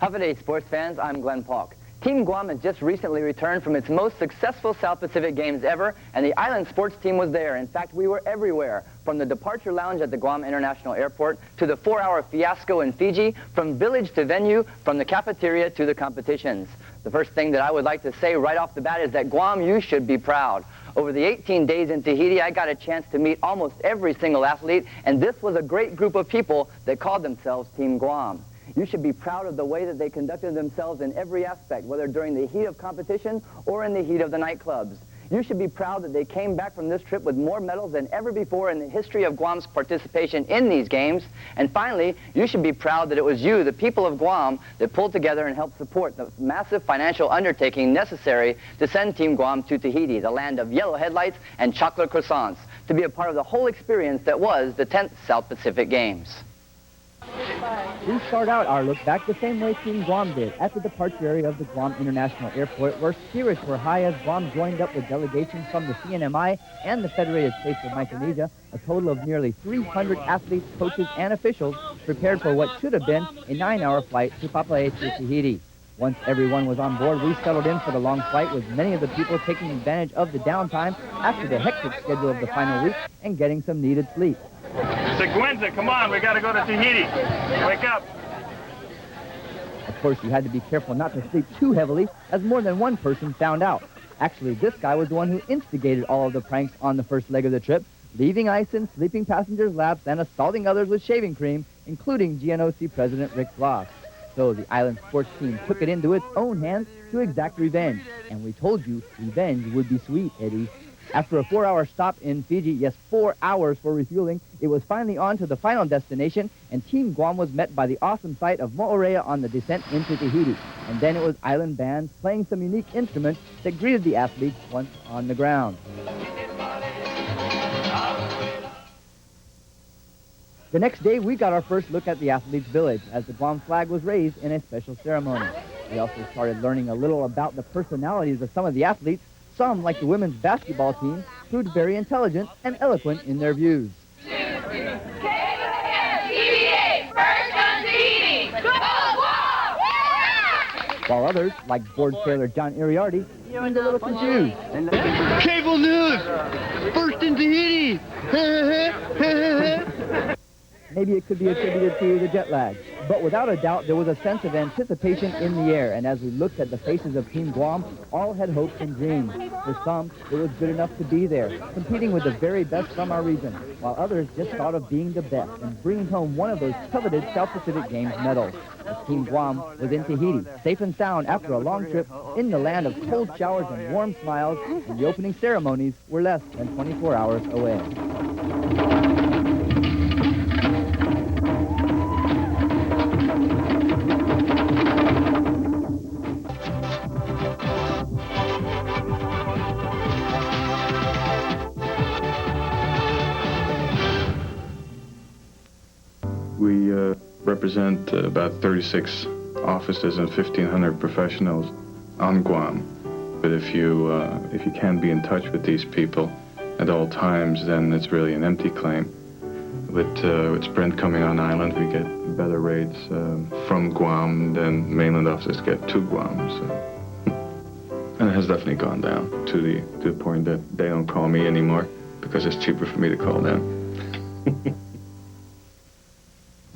How's day, sports fans? I'm Glenn Paulk. Team Guam has just recently returned from its most successful South Pacific Games ever, and the island sports team was there. In fact, we were everywhere, from the departure lounge at the Guam International Airport to the 4-hour fiasco in Fiji, from village to venue, from the cafeteria to the competitions. The first thing that I would like to say right off the bat is that Guam, you should be proud. Over the 18 days in Tahiti, I got a chance to meet almost every single athlete, and this was a great group of people that called themselves Team Guam. You should be proud of the way that they conducted themselves in every aspect, whether during the heat of competition or in the heat of the nightclubs. You should be proud that they came back from this trip with more medals than ever before in the history of Guam's participation in these games. And finally, you should be proud that it was you, the people of Guam, that pulled together and helped support the massive financial undertaking necessary to send Team Guam to Tahiti, the land of yellow headlights and chocolate croissants, to be a part of the whole experience that was the 10th South Pacific Games. We start out our look back the same way Team Guam did, at the departure area of the Guam International Airport, where spirits were high as Guam joined up with delegations from the CNMI and the Federated States of Micronesia. A total of nearly 300 athletes, coaches, and officials prepared for what should have been a 9-hour flight to Papae to Tahiti. Once everyone was on board, we settled in for the long flight, with many of the people taking advantage of the downtime after the hectic schedule of the final week and getting some needed sleep. Seguenza, come on, we got to go to Tahiti. Wake up. Of course, you had to be careful not to sleep too heavily, as more than one person found out. Actually, this guy was the one who instigated all of the pranks on the first leg of the trip, leaving ice in sleeping passengers' laps and assaulting others with shaving cream, including GNOC President Rick Ross. So the island sports team took it into its own hands to exact revenge. And we told you, revenge would be sweet, Eddie. After a 4-hour stop in Fiji, yes, 4 hours for refueling, it was finally on to the final destination, and Team Guam was met by the awesome sight of Moorea on the descent into Tahiti. And then it was island bands playing some unique instruments that greeted the athletes once on the ground. The next day, we got our first look at the athletes' village as the Guam flag was raised in a special ceremony. We also started learning a little about the personalities of some of the athletes. Some, like the women's basketball team, proved very intelligent and eloquent in their views. While others, like board sailor John Iriarty, seemed a little confused. Cable news! First in Tahiti! Maybe it could be attributed to the jet lag. But without a doubt, there was a sense of anticipation in the air, and as we looked at the faces of Team Guam, all had hopes and dreams. For some, it was good enough to be there, competing with the very best from our region, while others just thought of being the best and bringing home one of those coveted South Pacific Games medals. As Team Guam was in Tahiti, safe and sound after a long trip, in the land of cold showers and warm smiles, and the opening ceremonies were less than 24 hours away. We represent about 36 offices and 1,500 professionals on Guam. But if you can be in touch with these people at all times, then it's really an empty claim. With Sprint coming on island, we get better rates from Guam than mainland offices get to Guam. So. And it has definitely gone down to the point that they don't call me anymore because it's cheaper for me to call them.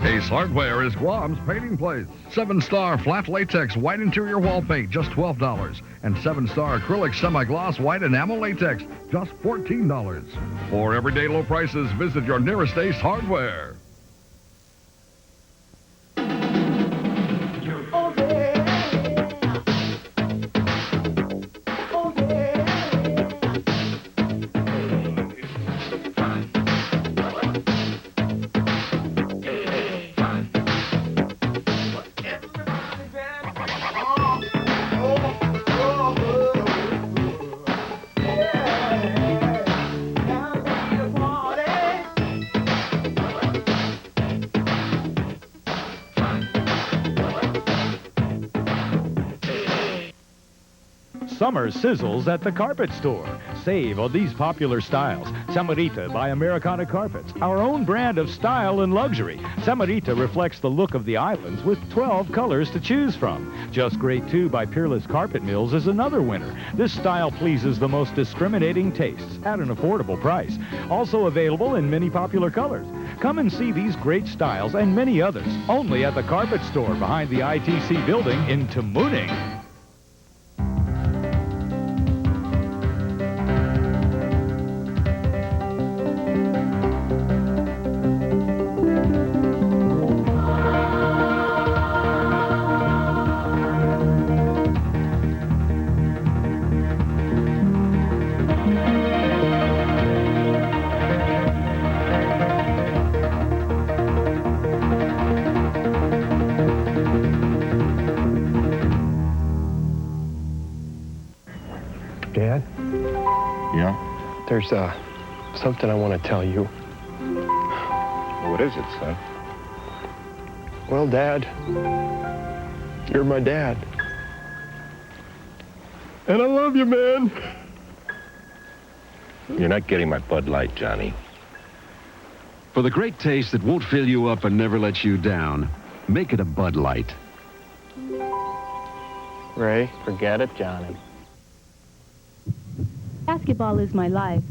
Ace Hardware is Guam's painting place. 7-star flat latex white interior wall paint, just $12. And 7-star acrylic semi-gloss white enamel latex, just $14. For everyday low prices, visit your nearest Ace Hardware. Summer sizzles at the carpet store. save on these popular styles. Samarita by Americana Carpets, our own brand of style and luxury. Samarita reflects the look of the islands with 12 colors to choose from. Just Great 2 by Peerless Carpet Mills is another winner. This style pleases the most discriminating tastes at an affordable price. Also available in many popular colors. Come and see these great styles and many others only at the Carpet Store behind the ITC building in Tamuning. Dad? Yeah? There's something I want to tell you. What is it, son? Well, Dad, you're my dad. And I love you, man. You're not getting my Bud Light, Johnny. For the great taste that won't fill you up and never lets you down, make it a Bud Light. Ray, forget it, Johnny. Basketball is my life.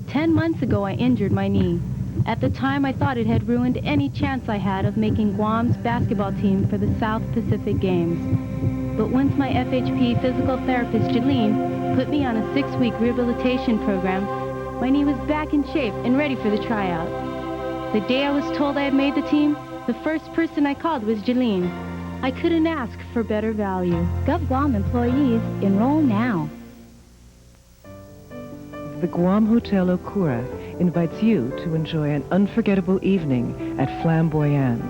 10 months ago, I injured my knee. At the time, I thought it had ruined any chance I had of making Guam's basketball team for the South Pacific Games. But once my FHP physical therapist, Jalene, put me on a 6-week rehabilitation program, my knee was back in shape and ready for the tryout. The day I was told I had made the team, the first person I called was Jalene. I couldn't ask for better value. GovGuam employees, enroll now. The Guam Hotel Okura invites you to enjoy an unforgettable evening at Flamboyant.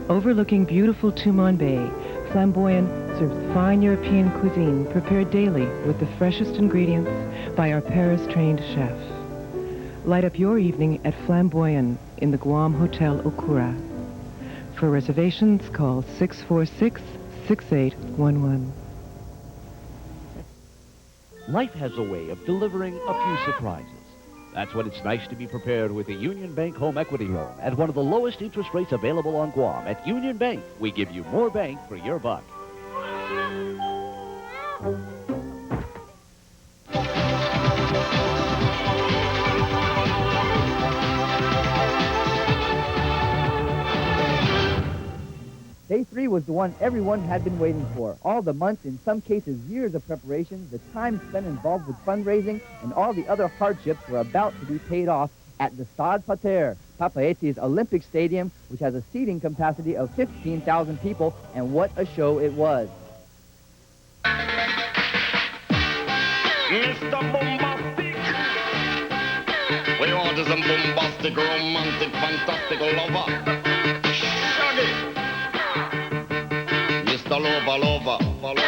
Overlooking beautiful Tumon Bay, Flamboyant serves fine European cuisine prepared daily with the freshest ingredients by our Paris-trained chef. Light up your evening at Flamboyant in the Guam Hotel Okura. For reservations, call 646-6811. Life has a way of delivering a few surprises. That's when it's nice to be prepared with a Union Bank home equity loan at one of the lowest interest rates available on Guam. At Union Bank, we give you more bank for your buck. Day 3 was the one everyone had been waiting for. All the months, in some cases years of preparation, the time spent involved with fundraising, and all the other hardships were about to be paid off at the Stade Pater, Papeeti's Olympic Stadium, which has a seating capacity of 15,000 people, and what a show it was. Mr. Bombastic. We order some bombastic, romantic, fantastic lover. Shaggy. Mr. Lover, lover, lover.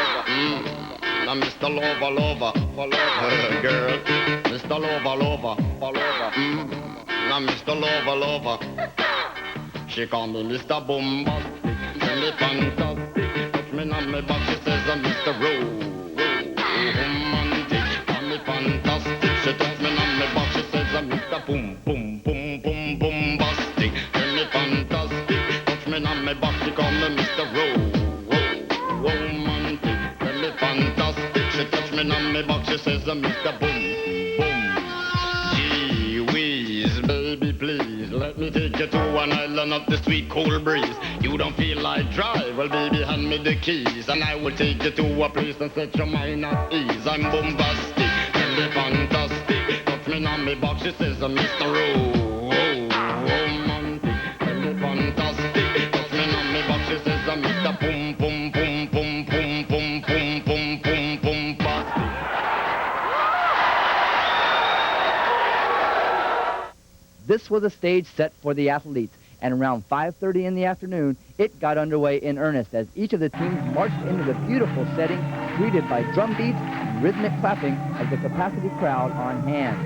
Now Mr. Lover, lover, lover. Girl. Mr. Lover, lover, lover. Now Mr. Lover, lover. She call me Mr. Bombastic. Tell me fantastic. Touch me on my back, she says I'm Mr. Romantic. Call me fantastic. She touch me on my back, she says I'm Mr. Boom, boom, boom, boom, bombastic. Tell me fantastic. Touch me on my back, she call me Mr. Romantic. Tell me fantastic. She touch me on my back, she says I'm Mr. Boom, boom. Gee whiz, baby, please. Let me take you to an island of the sweet cool breeze. You don't feel like drive? Well, baby, hand me the keys, and I will take you to a place and set your mind at ease. I'm bombastic, tell me fantastic. Touch me on me box, she says I'm Mr. Romantic. Tell me fantastic. Touch me on me box, she says I'm Mr. Boom, boom, boom, boom, boom, boom, boom, boom, boom, boom, bastic. This was a stage set for the athletes, and around 5:30 in the afternoon, it got underway in earnest as each of the teams marched into the beautiful setting, greeted by drum beats and rhythmic clapping of the capacity crowd on hand.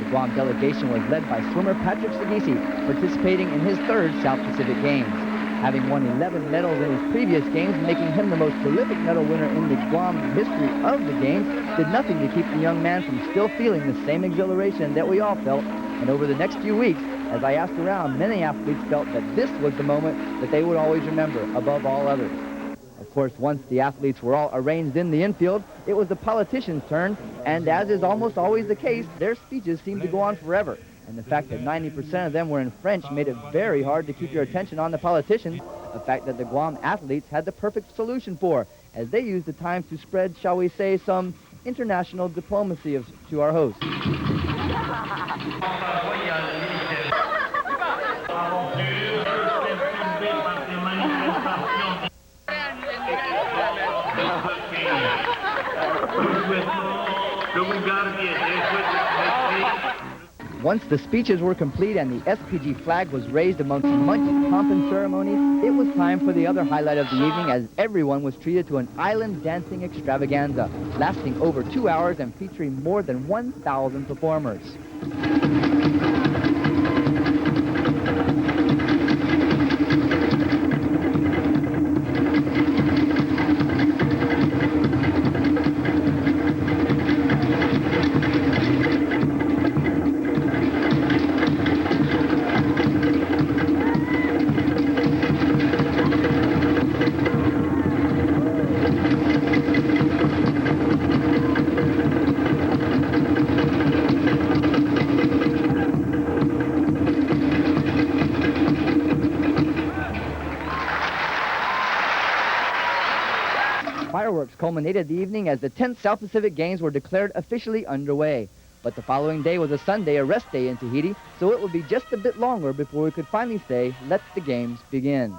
The Guam delegation was led by swimmer Patrick Sagisi, participating in his 3rd South Pacific Games. Having won 11 medals in his previous games, making him the most prolific medal winner in the Guam history of the games, did nothing to keep the young man from still feeling the same exhilaration that we all felt. And over the next few weeks, as I asked around, many athletes felt that this was the moment that they would always remember above all others. Of course, once the athletes were all arranged in the infield, it was the politicians' turn, and as is almost always the case, their speeches seemed to go on forever. And the fact that 90% of them were in French made it very hard to keep your attention on the politicians, a fact that the Guam athletes had the perfect solution for, as they used the time to spread, shall we say, some international diplomacy to our host. Once the speeches were complete and the SPG flag was raised amongst much pomp and ceremony, it was time for the other highlight of the evening, as everyone was treated to an island dancing extravaganza, lasting over 2 hours and featuring more than 1,000 performers. Fireworks culminated the evening as the 10th South Pacific Games were declared officially underway. But the following day was a Sunday, a rest day in Tahiti, so it would be just a bit longer before we could finally say, let the games begin.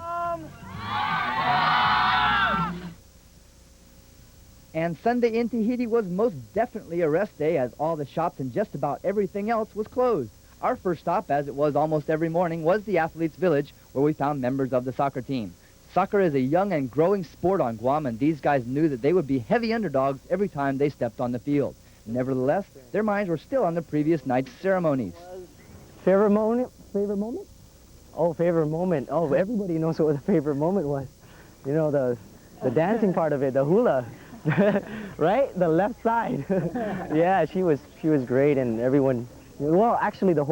And Sunday in Tahiti was most definitely a rest day, as all the shops and just about everything else was closed. Our first stop, as it was almost every morning, was the Athletes' Village, where we found members of the soccer team. Soccer is a young and growing sport on Guam, and these guys knew that they would be heavy underdogs every time they stepped on the field. Nevertheless, their minds were still on the previous night's ceremonies. Favorite moment? Favorite moment? Oh, favorite moment. Oh, everybody knows what the favorite moment was. You know, the dancing part of it, the hula, right? The left side. Yeah, she was great, and everyone. Well, actually, the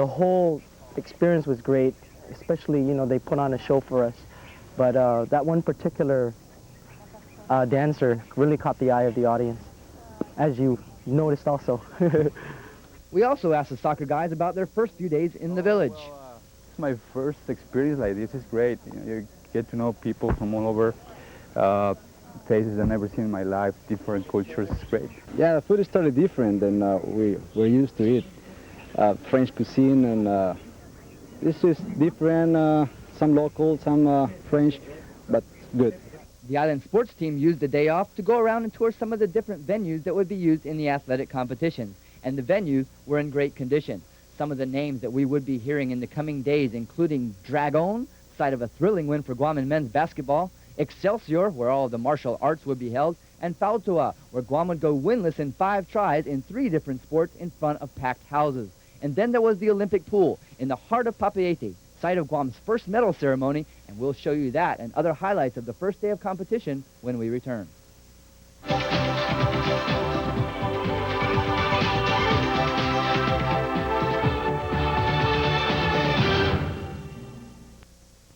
whole experience was great. Especially, you know, they put on a show for us. But that one particular dancer really caught the eye of the audience, as you noticed also. We also asked the soccer guys about their first few days in the village. It's my first experience like this. It's great. You get to know people from all over, places I've never seen in my life, different cultures. It's great. Yeah, the food is totally different than we're used to eat. French cuisine, and this is different, some local, some French, but good. The island sports team used the day off to go around and tour some of the different venues that would be used in the athletic competition. And the venues were in great condition. Some of the names that we would be hearing in the coming days, including Dragon, site of a thrilling win for Guam in men's basketball, Excelsior, where all of the martial arts would be held, and Fautoa, where Guam would go winless in 5 tries in 3 different sports in front of packed houses. And then there was the Olympic pool in the heart of Papeete, site of Guam's first medal ceremony, and we'll show you that and other highlights of the first day of competition when we return.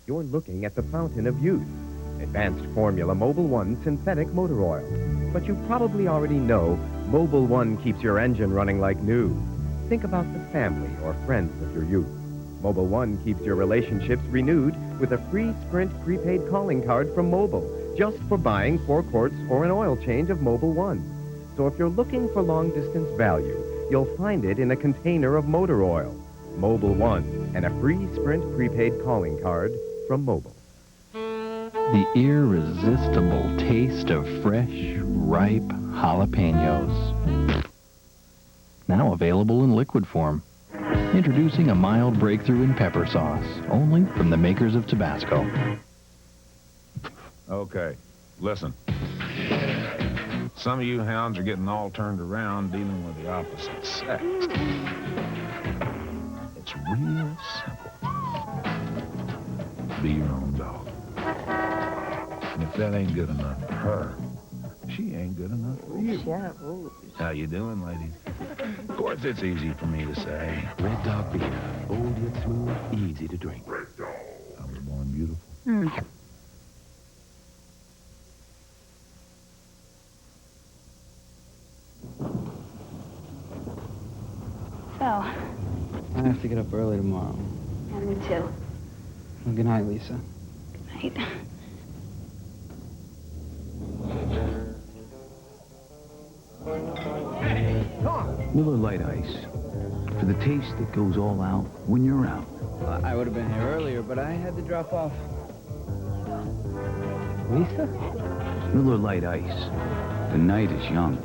You're looking at the fountain of youth, Advanced Formula Mobil 1 synthetic motor oil. But you probably already know Mobil 1 keeps your engine running like new. Think about the family or friends of your youth. Mobil 1 keeps your relationships renewed with a free Sprint prepaid calling card from Mobil, just for buying 4 quarts or an oil change of Mobil 1. So if you're looking for long-distance value, you'll find it in a container of motor oil. Mobil 1 and a free Sprint prepaid calling card from Mobil. The irresistible taste of fresh, ripe jalapenos. Now available in liquid form. Introducing a mild breakthrough in pepper sauce, only from the makers of Tabasco. Okay, listen. Some of you hounds are getting all turned around dealing with the opposite sex. It's real simple. be your own dog. And if that ain't good enough for her, she ain't good enough for you. Yeah. Ooh. How you doing, ladies? Of course, it's easy for me to say. Red Dog beer. Bold yet smooth, easy to drink. I was born beautiful. So, I have to get up early tomorrow. yeah, me too. Well, good night, Lisa. Right. Miller Lite Ice. For the taste that goes all out when you're out. I would have been here earlier, but I had to drop off. Lisa? Miller Lite Ice. The night is young.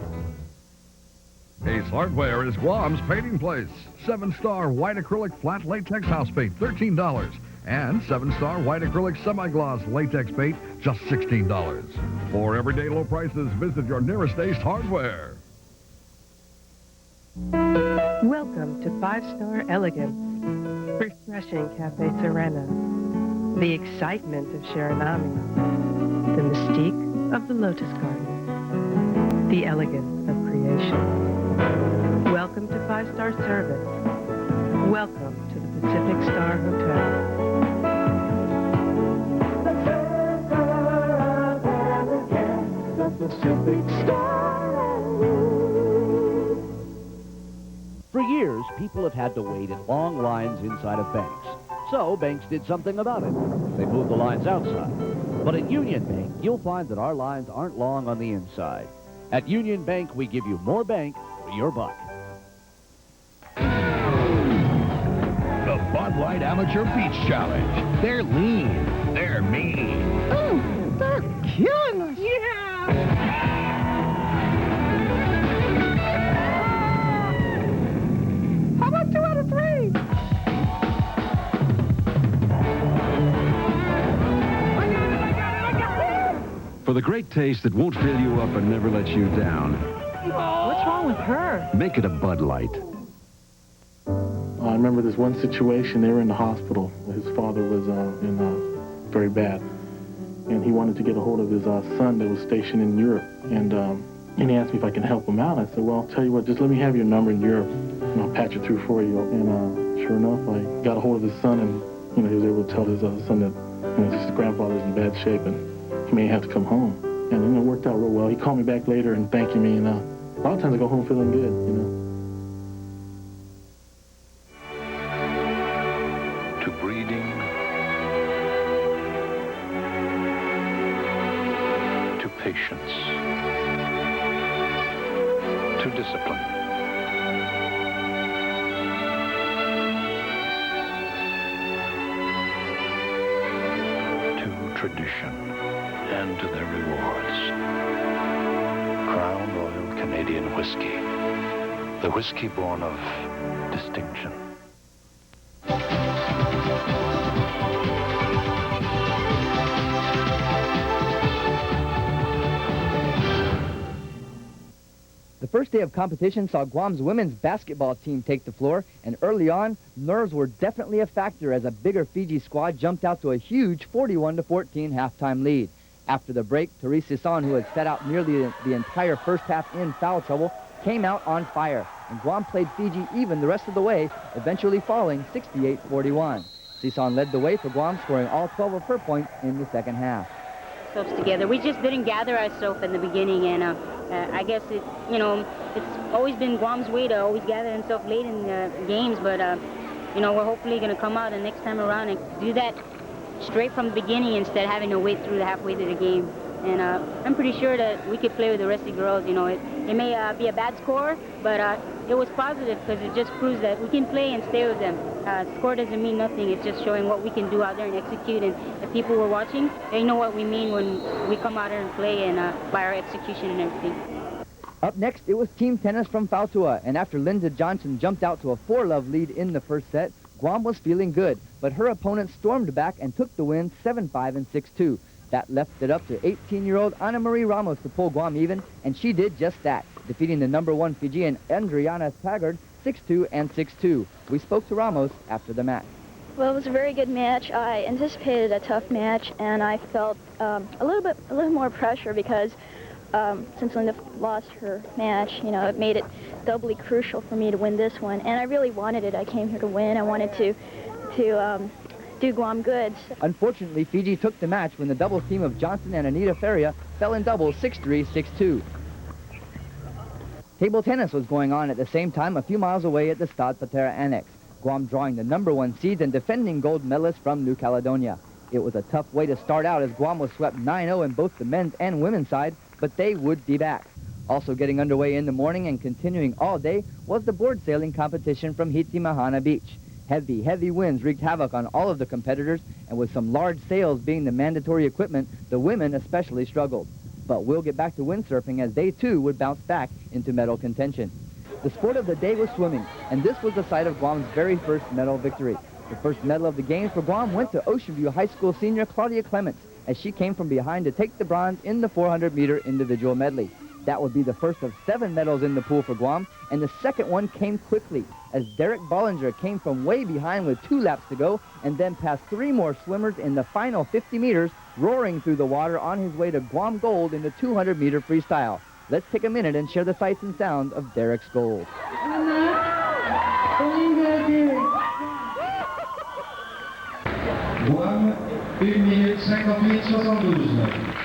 Ace Hardware is Guam's painting place. 7-star white acrylic flat latex house paint, $13. And 7-star white acrylic semi-gloss latex paint, just $16. For everyday low prices, visit your nearest Ace Hardware. Welcome to 5-Star Elegance, refreshing Cafe Serena, the excitement of Shiranami, the mystique of the Lotus Garden, the elegance of creation. Welcome to 5-Star Service. Welcome to the Pacific Star Hotel. Pacific Star. For years, people have had to wait in long lines inside of banks. So banks did something about it. They moved the lines outside. But at Union Bank, you'll find that our lines aren't long on the inside. At Union Bank, we give you more bank for your buck. The Bud Light Amateur Beach Challenge. They're lean. They're mean. Oh, they're killing us. Yeah. How about 2 out of 3? For the great taste that won't fill you up and never let you down, What's wrong with her? make it a Bud Light. I remember this one situation. They were in the hospital. His father was very bad, and he wanted to get a hold of his son that was stationed in Europe. And he asked me if I can help him out. I said, well, I'll tell you what, just let me have your number in Europe, and I'll patch it through for you. And sure enough, I got a hold of his son, and he was able to tell his son that his grandfather's in bad shape, and he may have to come home. And it worked out real well. He called me back later and thanking me, and a lot of times I go home feeling good, To breeding, to patience, to discipline, to tradition, and to their rewards. Crown Royal Canadian Whiskey, the whiskey born of distinction. The first day of competition saw Guam's women's basketball team take the floor, and early on, nerves were definitely a factor as a bigger Fiji squad jumped out to a huge 41-14 halftime lead. After the break, Therese Sisson, who had set out nearly the entire first half in foul trouble, came out on fire, and Guam played Fiji even the rest of the way, eventually falling 68-41. Sisson led the way for Guam, scoring all 12 of her points in the second half. Together. We just didn't gather ourselves in the beginning, and I guess it's always been Guam's way to always gather himself late in the games, but we're hopefully going to come out the next time around and do that straight from the beginning instead of having to wait through the halfway through the game. And I'm pretty sure that we could play with the rest of the girls. It may be a bad score, but it was positive because it just proves that we can play and stay with them. Score doesn't mean nothing. It's just showing what we can do out there and execute. And if people were watching, they know what we mean when we come out there and play and by our execution and everything. Up next, it was team tennis from Fautua, and after Linda Johnson jumped out to a 4-love lead in the first set, Guam was feeling good, but her opponent stormed back and took the win 7-5 and 6-2. That left it up to 18-year-old Ana Marie Ramos to pull Guam even, and she did just that, defeating the #1 Fijian Andriana Taggart 6-2 and 6-2. We spoke to Ramos after the match. Well, it was a very good match. I anticipated a tough match, and I felt a little more pressure because since Linda lost her match, you know, it made it doubly crucial for me to win this one. And I really wanted it. I came here to win. I wanted to do Guam good. Unfortunately, Fiji took the match when the doubles team of Johnson and Anita Faria fell in doubles 6-3, 6-2. Table tennis was going on at the same time a few miles away at the Stade Patera Annex. Guam drawing the #1 seeds and defending gold medalists from New Caledonia. It was a tough way to start out as Guam was swept 9-0 in both the men's and women's side, but they would be back. Also getting underway in the morning and continuing all day was the board sailing competition from Hitimahana Beach. Heavy, heavy winds wreaked havoc on all of the competitors, and with some large sails being the mandatory equipment, the women especially struggled. But we'll get back to windsurfing as they too would bounce back into medal contention. The sport of the day was swimming, and this was the site of Guam's very first medal victory. The first medal of the games for Guam went to Ocean View High School senior Claudia Clements, as she came from behind to take the bronze in the 400-meter individual medley. That would be the first of 7 medals in the pool for Guam, and the second one came quickly, as Derek Bollinger came from way behind with 2 laps to go, and then passed 3 more swimmers in the final 50 meters, roaring through the water on his way to Guam gold in the 200-meter freestyle. Let's take a minute and share the sights and sounds of Derek's gold. Guam, 1 minute 58 72.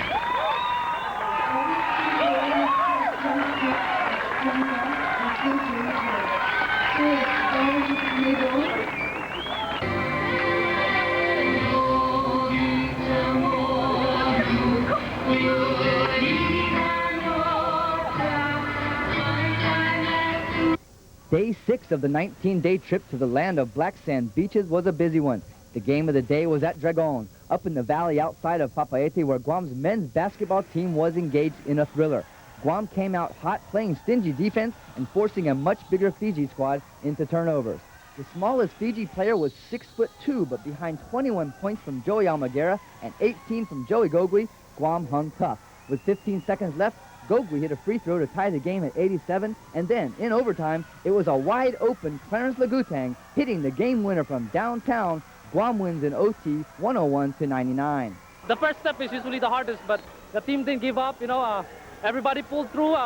Day 6 of the 19-day trip to the land of black sand beaches was a busy one. The game of the day was at Dragon, up in the valley outside of Papaete, where Guam's men's basketball team was engaged in a thriller. Guam came out hot, playing stingy defense and forcing a much bigger Fiji squad into turnovers. The smallest Fiji player was 6'2", but behind 21 points from Joey Almaguera and 18 from Joey Gogui, Guam hung tough. With 15 seconds left, Gogui hit a free throw to tie the game at 87, and then, in overtime, it was a wide-open Clarence Lagutang hitting the game winner from downtown. Guam wins in OT 101-99. The first step is usually the hardest, but the team didn't give up. You know, everybody pulled through,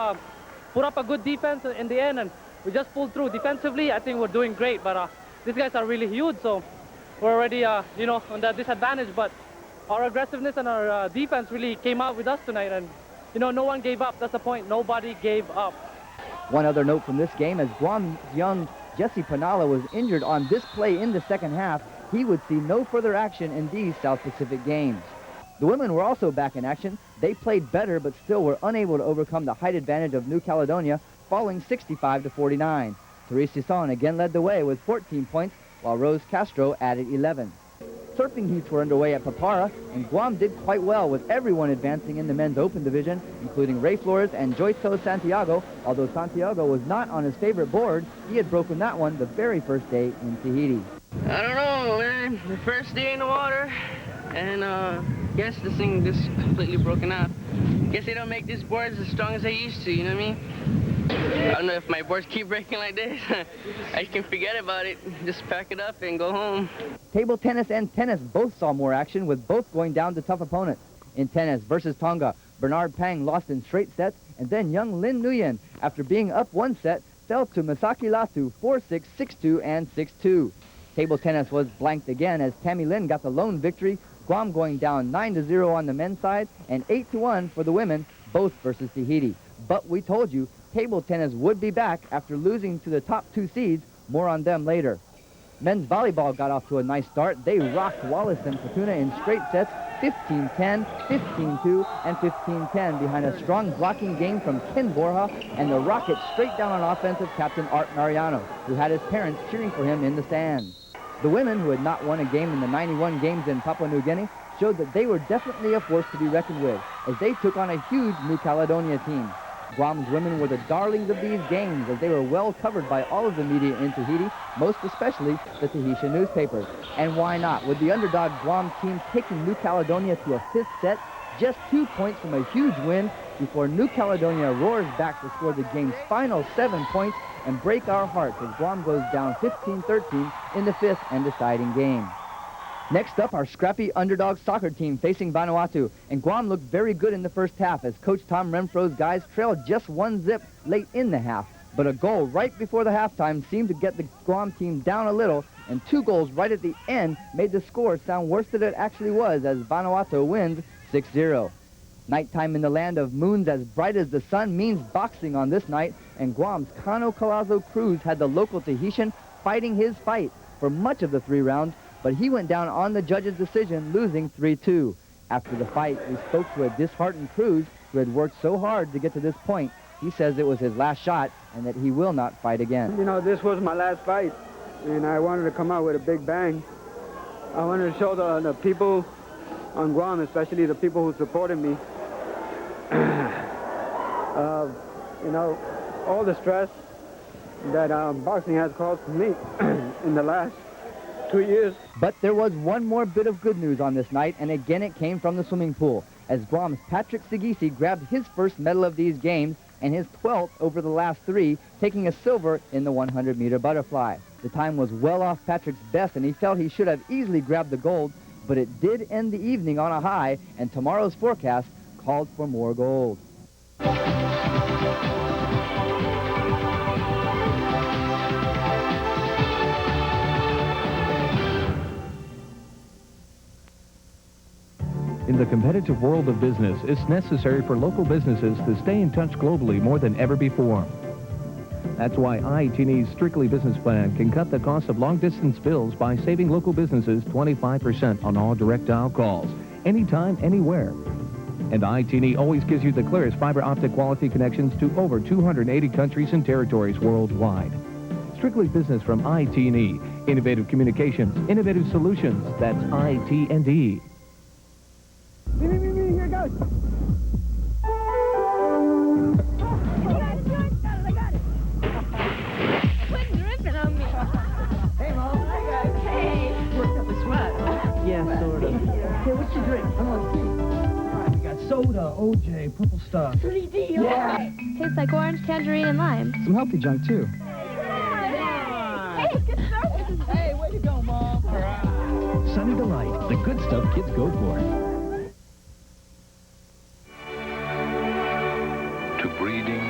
put up a good defense in the end, and we just pulled through. Defensively, I think we're doing great, but these guys are really huge, so we're already, you know, on the disadvantage, but our aggressiveness and our defense really came out with us tonight, and you know, no one gave up. That's the point. Nobody gave up. One other note from this game, as Guam's young Jesse Panala was injured on this play in the second half, he would see no further action in these South Pacific games. The women were also back in action. They played better, but still were unable to overcome the height advantage of New Caledonia, falling 65-49. Therese Sisson again led the way with 14 points, while Rose Castro added 11. Surfing heats were underway at Papara, and Guam did quite well with everyone advancing in the men's open division, including Ray Flores and Joyto Santiago. Although Santiago was not on his favorite board, he had broken that one the very first day in Tahiti. I don't know, man. The first day in the water, and guess this thing just completely broken out. Guess they don't make these boards as strong as they used to, you know what I mean? I don't know if my boards keep breaking like this. I can forget about it. Just pack it up and go home. Table tennis and tennis both saw more action, with both going down to tough opponents. In tennis versus Tonga, Bernard Pang lost in straight sets, and then young Lin Nguyen, after being up 1 set, fell to Masaki Latu 4-6, 6-2, and 6-2. Table tennis was blanked again as Tammy Lin got the lone victory, Guam going down 9-0 on the men's side and 8-1 for the women, both versus Tahiti. But we told you, table tennis would be back after losing to the top 2 seeds. More on them later. Men's volleyball got off to a nice start. They rocked Wallace and Fortuna in straight sets, 15-10, 15-2, and 15-10 behind a strong blocking game from Ken Borja and the rocket straight down on offense of Captain Art Mariano, who had his parents cheering for him in the stands. The women, who had not won a game in the 91 games in Papua New Guinea, showed that they were definitely a force to be reckoned with, as they took on a huge New Caledonia team. Guam's women were the darlings of these games, as they were well covered by all of the media in Tahiti, most especially the Tahitian newspapers. And why not? With the underdog Guam team taking New Caledonia to a 5th set, just 2 points from a huge win, before New Caledonia roars back to score the game's final 7 points and break our hearts as Guam goes down 15-13 in the 5th and deciding game. Next up, our scrappy underdog soccer team facing Vanuatu, and Guam looked very good in the first half as Coach Tom Renfro's guys trailed just 1-0 late in the half. But a goal right before the halftime seemed to get the Guam team down a little, and 2 goals right at the end made the score sound worse than it actually was as Vanuatu wins 6-0. Nighttime in the land of moons as bright as the sun means boxing on this night, and Guam's Kano Colazo Cruz had the local Tahitian fighting his fight for much of the 3 rounds, but he went down on the judge's decision, losing 3-2. After the fight, we spoke to a disheartened Cruz who had worked so hard to get to this point. He says it was his last shot and that he will not fight again. You know, this was my last fight, and I wanted to come out with a big bang. I wanted to show the people on Guam, especially the people who supported me, you know, all the stress that boxing has caused for me in the last 2 years. But there was one more bit of good news on this night, and again it came from the swimming pool, as Guam's Patrick Sigisi grabbed his first medal of these games and his 12th over the last 3, taking a silver in the 100-meter butterfly. The time was well off Patrick's best, and he felt he should have easily grabbed the gold, but it did end the evening on a high, and tomorrow's forecast called for more gold. In the competitive world of business, it's necessary for local businesses to stay in touch globally more than ever before. That's why IET's Strictly Business Plan can cut the cost of long-distance bills by saving local businesses 25% on all direct dial calls, anytime, anywhere. And IET always gives you the clearest fiber optic quality connections to over 280 countries and territories worldwide. Strictly Business from IET&E. Innovative communications, innovative solutions. That's IET&E. Here goes. Quit dripping on me. Hey, Mom. Hi, guys. Hey. Worked up a sweat. Yeah, sort of. Hey, what's your drink? I'm on tea. All right, we got soda, OJ, purple stuff. 3D. Yeah. Tastes like orange, tangerine, and lime. Some healthy junk, too. Hey, good stuff. Hey, way to go, Mom. All right. Sunny Delight, the good stuff kids go for. To breeding,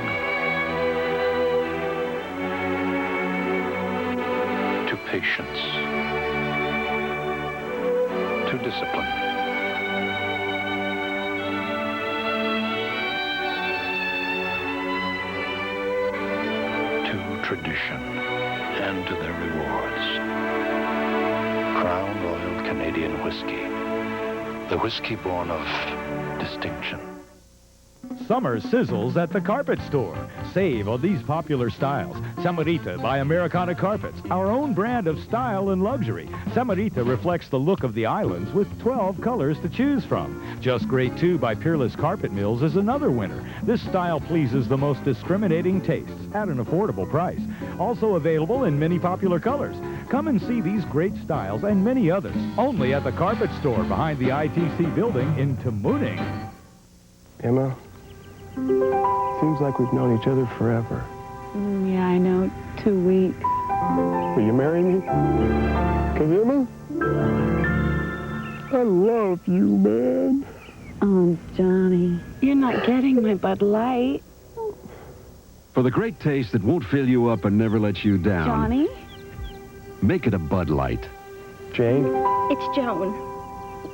to patience, to discipline, to tradition, and to their rewards. Crown Royal Canadian Whiskey, the whiskey born of distinction. Summer sizzles at the Carpet Store. Save on these popular styles. Samarita by Americana Carpets, our own brand of style and luxury. Samarita reflects the look of the islands with 12 colors to choose from. Just Great 2 by Peerless Carpet Mills is another winner. This style pleases the most discriminating tastes at an affordable price. Also available in many popular colors. Come and see these great styles and many others only at the Carpet Store behind the ITC building in Tamuning. Emma, seems like we've known each other forever. Yeah, I know. 2 weeks. Will you marry me? 'Cause Emma, I love you, man. Oh, Johnny, you're not getting my Bud Light. For the great taste that won't fill you up and never let you down. Johnny? Make it a Bud Light. Jane? It's Joan.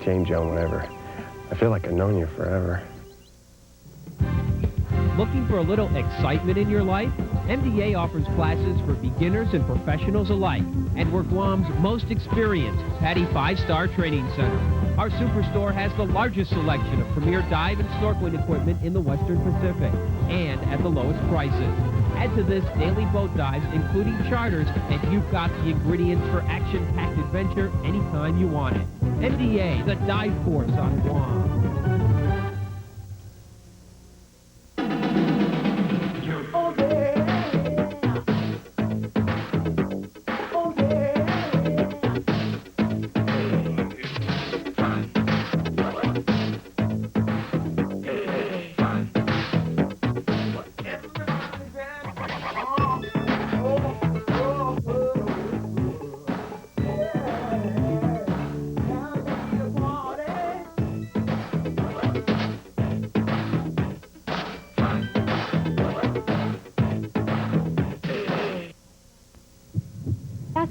Jane, Joan, whatever. I feel like I've known you forever. Looking for a little excitement in your life? MDA offers classes for beginners and professionals alike, and we're Guam's most experienced PADI 5-star training center. Our superstore has the largest selection of premier dive and snorkeling equipment in the Western Pacific, and at the lowest prices. Add to this daily boat dives, including charters, and you've got the ingredients for action-packed adventure anytime you want it. MDA, the dive force on Guam.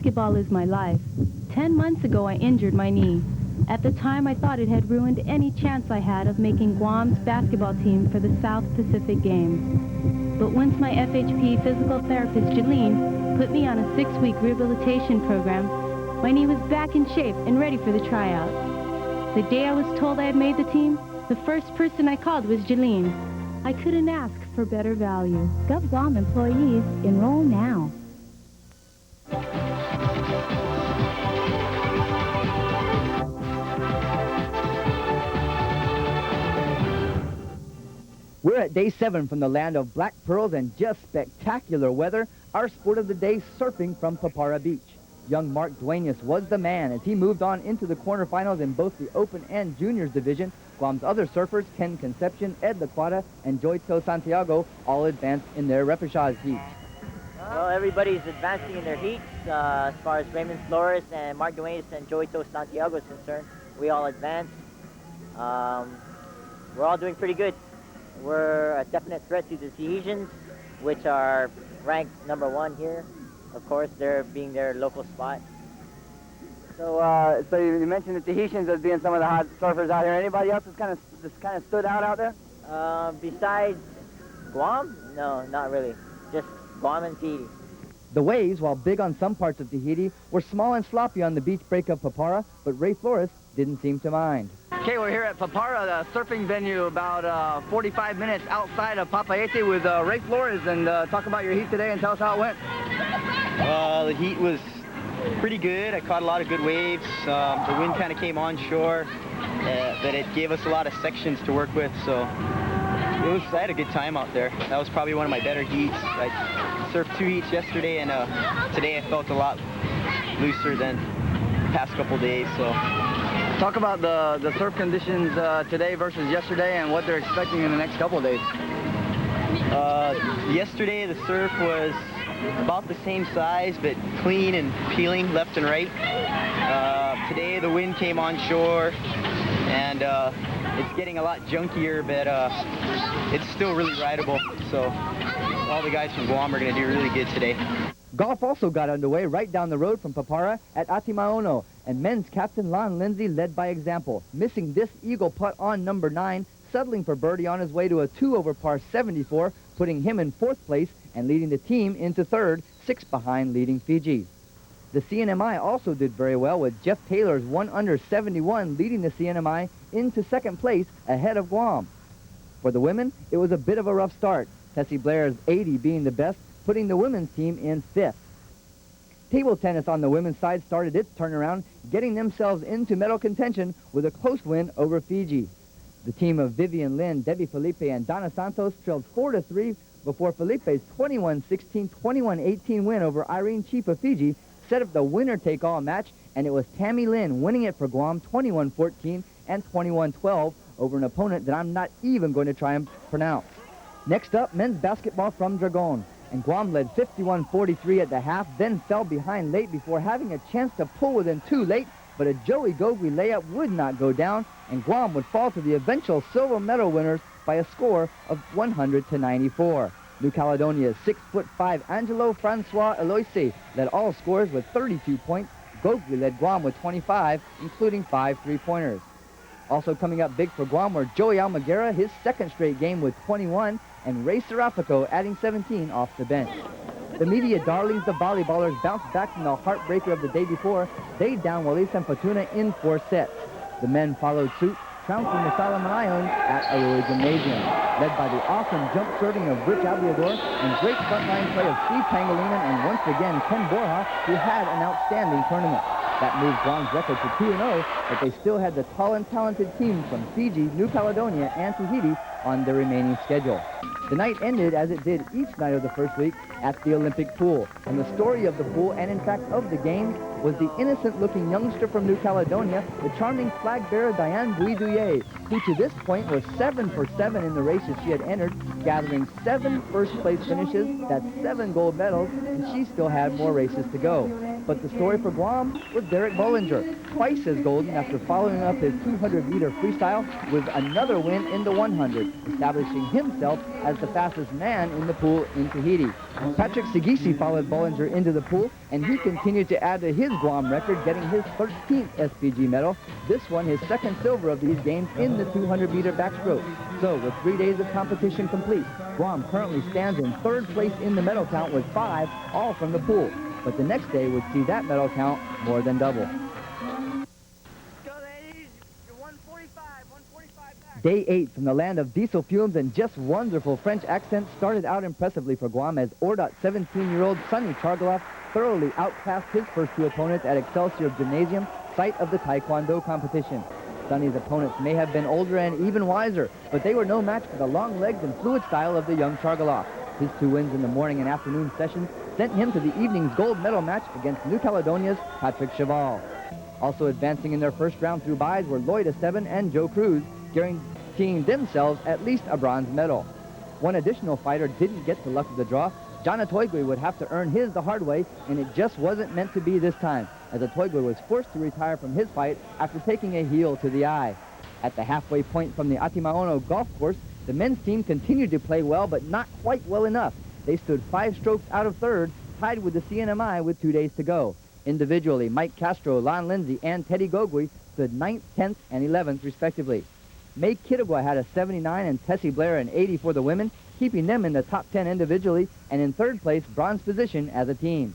Basketball is my life. 10 months ago, I injured my knee. At the time, I thought it had ruined any chance I had of making Guam's basketball team for the South Pacific Games. But once my FHP physical therapist, Jalene, put me on a 6-week rehabilitation program, my knee was back in shape and ready for the tryout. The day I was told I had made the team, the first person I called was Jalene. I couldn't ask for better value. GovGuam employees, enroll now. We're at day 7 from the land of black pearls and just spectacular weather. Our sport of the day, surfing from Papara Beach. Young Mark Duenas was the man as he moved on into the quarterfinals in both the Open and Juniors division. Guam's other surfers, Ken Concepcion, Ed Laquata, and Joito Santiago, all advanced in their repechage heats. Well, everybody's advancing in their heats. As far as Raymond Flores and Mark Duenas and Joito Santiago is concerned, we all advanced. We're all doing pretty good. We're a definite threat to the Tahitians, which are ranked #1 here. Of course, they're being their local spot. So, so you mentioned the Tahitians as being some of the hot surfers out here. Anybody else that's kind of stood out there? Besides Guam? No, not really. Just Guam and Tahiti. The waves, while big on some parts of Tahiti, were small and sloppy on the beach break of Papara, but Ray Flores didn't seem to mind. Okay, we're here at Papara, the surfing venue, about 45 minutes outside of Papaete with Ray Flores, and talk about your heat today and tell us how it went. The heat was pretty good. I caught a lot of good waves. The wind kind of came onshore, but it gave us a lot of sections to work with, so I had a good time out there. That was probably one of my better heats. I surfed 2 heats yesterday, and today I felt a lot looser than the past couple days. So, talk about the surf conditions today versus yesterday and what they're expecting in the next couple of days. Yesterday the surf was about the same size, but clean and peeling left and right. Today the wind came onshore, and it's getting a lot junkier, but it's still really rideable. So all the guys from Guam are going to do really good today. Golf also got underway right down the road from Papara at Atimaono, and men's captain Lon Lindsay led by example, missing this eagle putt on number 9, settling for birdie on his way to a 2 over par 74, putting him in 4th place and leading the team into 3rd, 6 behind leading Fiji. The CNMI also did very well with Jeff Taylor's 1 under 71 leading the CNMI into 2nd place ahead of Guam. For the women, it was a bit of a rough start, Tessie Blair's 80 being the best, putting the women's team in 5th. Table tennis on the women's side started its turnaround, getting themselves into medal contention with a close win over Fiji. The team of Vivian Lin, Debbie Felipe, and Donna Santos trailed 4-3 before Felipe's 21-16, 21-18 win over Irene Cheap of Fiji set up the winner-take-all match, and it was Tammy Lin winning it for Guam 21-14 and 21-12 over an opponent that I'm not even going to try and pronounce. Next up, men's basketball from Dragon. And Guam led 51-43 at the half, then fell behind late before having a chance to pull within 2 late, but a Joey Gogui layup would not go down, and Guam would fall to the eventual silver medal winners by a score of 100-94. New Caledonia's 6'5" Angelo Francois Eloise led all scores with 32 points. Gogui led Guam with 25, including 5 3-pointers. Also coming up big for Guam were Joey Almaguera, his 2nd straight game with 21, and Ray Serafico adding 17 off the bench. The media darlings, the volleyballers, bounced back from the heartbreaker of the day before. They downed Wallis and Fortuna in 4 sets. The men followed suit, trouncing the Solomon Islands at Arroyo Gymnasium, led by the awesome jump serving of Rich Abiador and great frontline play of Steve Pangolinan and once again Ken Borja, who had an outstanding tournament. That moved Guam's record to 2-0, but they still had the tall and talented teams from Fiji, New Caledonia, and Tahiti on their remaining schedule. The night ended as it did each night of the first week at the Olympic pool. And the story of the pool, and in fact of the games, was the innocent-looking youngster from New Caledonia, the charming flag bearer Diane Bouidouye, who to this point was 7 for 7 in the races she had entered, gathering 7 first-place finishes, that's 7 gold medals, and she still had more races to go. But the story for Guam was Derek Bollinger, twice as golden after following up his 200-meter freestyle with another win in the 100, establishing himself as was the fastest man in the pool in Tahiti. Patrick Sagisi followed Bollinger into the pool, and he continued to add to his Guam record, getting his 13th SPG medal. This one, his second silver of these games in the 200-meter backstroke. So, with 3 days of competition complete, Guam currently stands in third place in the medal count with 5, all from the pool. But the next day would see that medal count more than double. Day 8 from the land of diesel fumes and just wonderful French accents started out impressively for Guam as Ordot 17-year-old Sonny Chargaloff thoroughly outclassed his first two opponents at Excelsior Gymnasium, site of the Taekwondo competition. Sonny's opponents may have been older and even wiser, but they were no match for the long legs and fluid style of the young Chargaloff. His 2 wins in the morning and afternoon sessions sent him to the evening's gold medal match against New Caledonia's Patrick Cheval. Also advancing in their first round through byes were Lloyd Esteban and Joe Cruz, guaranteeing themselves at least a bronze medal. One additional fighter didn't get the luck of the draw. John Atoigwe would have to earn his the hard way, and it just wasn't meant to be this time, as Atoigwe was forced to retire from his fight after taking a heel to the eye. At the halfway point from the Atimaono golf course, the men's team continued to play well, but not quite well enough. They stood 5 strokes out of third, tied with the CNMI with 2 days to go. Individually, Mike Castro, Lon Lindsay, and Teddy Gogui stood 9th, 10th, and 11th, respectively. May Kitagwa had a 79 and Tessie Blair an 80 for the women, keeping them in the top 10 individually, and in third place, bronze position as a team.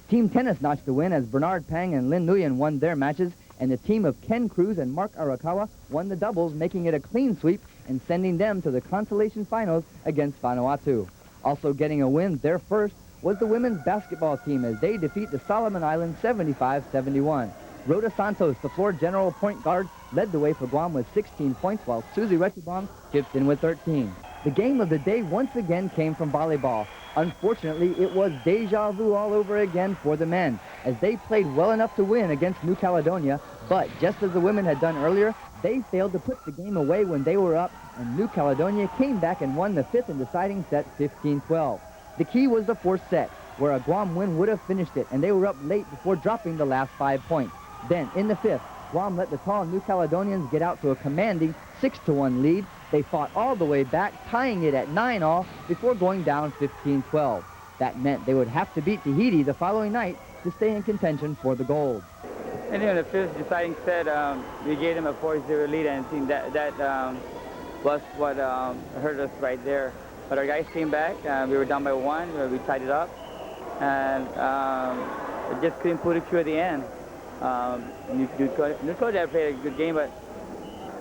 Team tennis notched the win as Bernard Pang and Lin Nguyen won their matches, and the team of Ken Cruz and Mark Arakawa won the doubles, making it a clean sweep and sending them to the consolation finals against Vanuatu. Also getting a win, their first, was the women's basketball team as they defeat the Solomon Islands 75-71. Rhoda Santos, the floor general point guard, led the way for Guam with 16 points, while Susie Retubong chipped in with 13. The game of the day once again came from volleyball. Unfortunately, it was deja vu all over again for the men, as they played well enough to win against New Caledonia, but just as the women had done earlier, they failed to put the game away when they were up, and New Caledonia came back and won the 5th and deciding set 15-12. The key was the 4th set, where a Guam win would have finished it, and they were up late before dropping the last 5 points. Then, in the 5th, Guam let the tall New Caledonians get out to a commanding 6-1 lead. They fought all the way back, tying it at 9-all before going down 15-12. That meant they would have to beat Tahiti the following night to stay in contention for the gold. And in the 5th deciding set, we gave them a 4-0 lead, and I think that was what hurt us right there. But our guys came back. We were down by 1. We tied it up, and we just couldn't put it through at the end. New Caledonia played a good game, but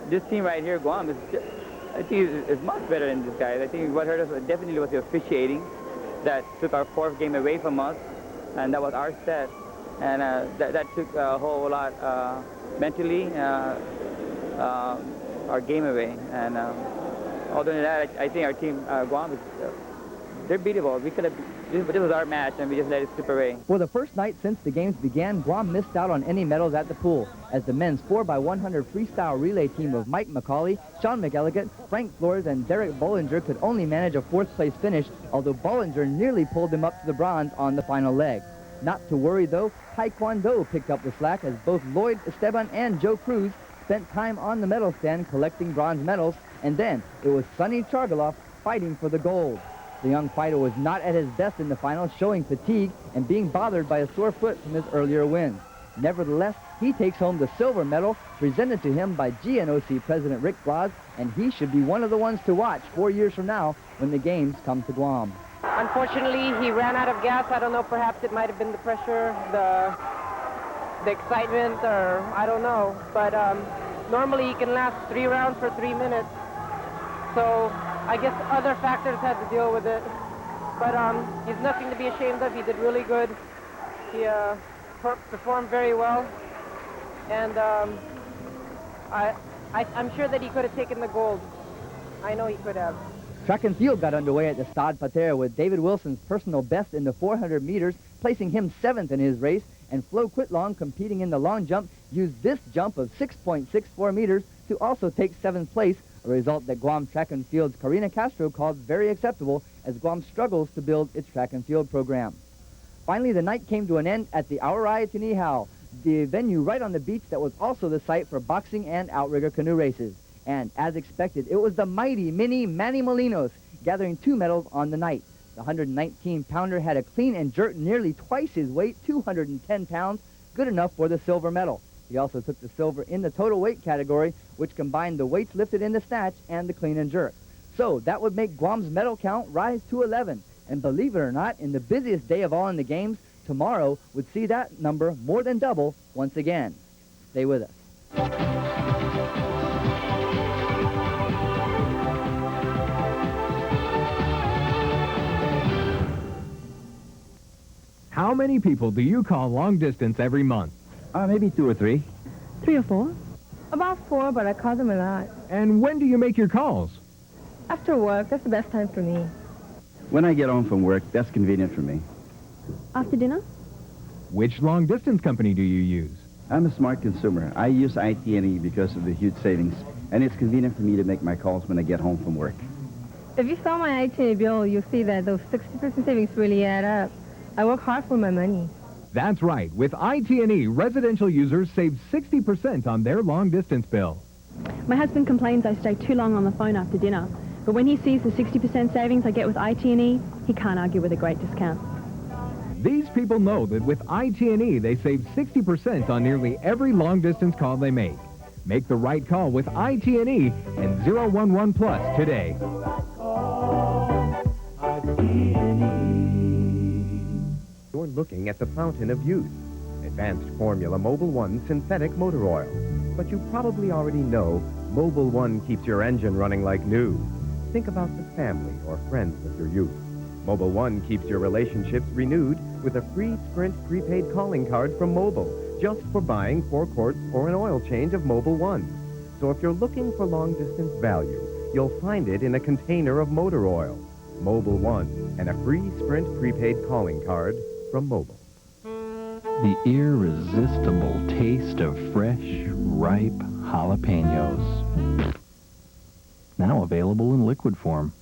this team right here, Guam, I think is much better than this guy. I think what hurt us definitely was the officiating that took our 4th game away from us, and that was our set. And that took a whole lot mentally, our game away. And other than that, I think our team, Guam, they're beatable. We could have. This was our match, and we just let it slip away. For the first night since the games began, Guam missed out on any medals at the pool, as the men's 4x100 freestyle relay team of Mike McCauley, Sean McElligott, Frank Flores, and Derek Bollinger could only manage a 4th place finish, although Bollinger nearly pulled them up to the bronze on the final leg. Not to worry, though, Taekwondo picked up the slack as both Lloyd Esteban and Joe Cruz spent time on the medal stand collecting bronze medals, and then it was Sonny Chargaloff fighting for the gold. The young fighter was not at his best in the final, showing fatigue and being bothered by a sore foot from his earlier wins. Nevertheless, he takes home the silver medal presented to him by GNOC President Rick Blas, and he should be one of the ones to watch 4 years from now when the games come to Guam. Unfortunately, he ran out of gas. I don't know, perhaps it might have been the pressure, the excitement, or I don't know. But normally he can last 3 rounds for 3 minutes. So I guess other factors had to deal with it. But he's nothing to be ashamed of. He did really good. He performed very well. And I'm sure that he could have taken the gold. I know he could have. Track and field got underway at the Stade Pater with David Wilson's personal best in the 400 meters, placing him 7th in his race, and Flo Quitlong, competing in the long jump, used this jump of 6.64 meters to also take 7th place, a result that Guam Track and Field's Karina Castro called very acceptable as Guam struggles to build its track and field program. Finally, the night came to an end at the Aurai Tinihau, the venue right on the beach that was also the site for boxing and outrigger canoe races. And as expected, it was the mighty Mini Manny Molinos gathering 2 medals on the night. The 119-pounder had a clean and jerk nearly twice his weight, 210 pounds, good enough for the silver medal. He also took the silver in the total weight category, which combined the weights lifted in the snatch and the clean and jerk. So that would make Guam's medal count rise to 11. And believe it or not, in the busiest day of all in the games, tomorrow would see that number more than double once again. Stay with us. How many people do you call long distance every month? Maybe 2 or 3. 3 or 4? About 4, but I call them a lot. And when do you make your calls? After work, that's the best time for me. When I get home from work, that's convenient for me. After dinner? Which long distance company do you use? I'm a smart consumer. I use IT&E because of the huge savings, and it's convenient for me to make my calls when I get home from work. If you saw my IT bill, you'll see that those 60% savings really add up. I work hard for my money. That's right. With IT&E, residential users save 60% on their long-distance bill. My husband complains I stay too long on the phone after dinner, but when he sees the 60% savings I get with IT&E, he can't argue with a great discount. These people know that with IT&E, they save 60% on nearly every long-distance call they make. Make the right call with IT&E and 011 Plus today. You're looking at the fountain of youth, Advanced Formula Mobil 1 synthetic motor oil. But you probably already know Mobil 1 keeps your engine running like new. Think about the family or friends of your youth. Mobil 1 keeps your relationships renewed with a free Sprint prepaid calling card from Mobil, just for buying 4 quarts or an oil change of Mobil 1. So if you're looking for long-distance value, you'll find it in a container of motor oil. Mobil 1 and a free Sprint prepaid calling card from Mobil. The irresistible taste of fresh, ripe jalapenos. Now available in liquid form.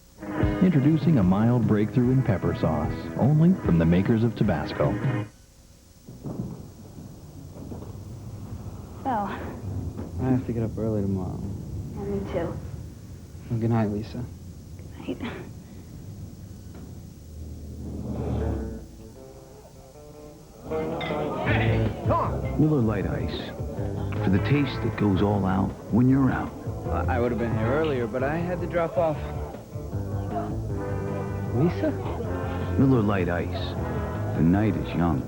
Introducing a mild breakthrough in pepper sauce, only from the makers of Tabasco. I have to get up early tomorrow. Me too. Well, good night, Lisa. Good night. Miller Lite Ice. For the taste that goes all out when you're out. I would have been here earlier, but I had to drop off. Lisa? Miller Lite Ice. The night is young.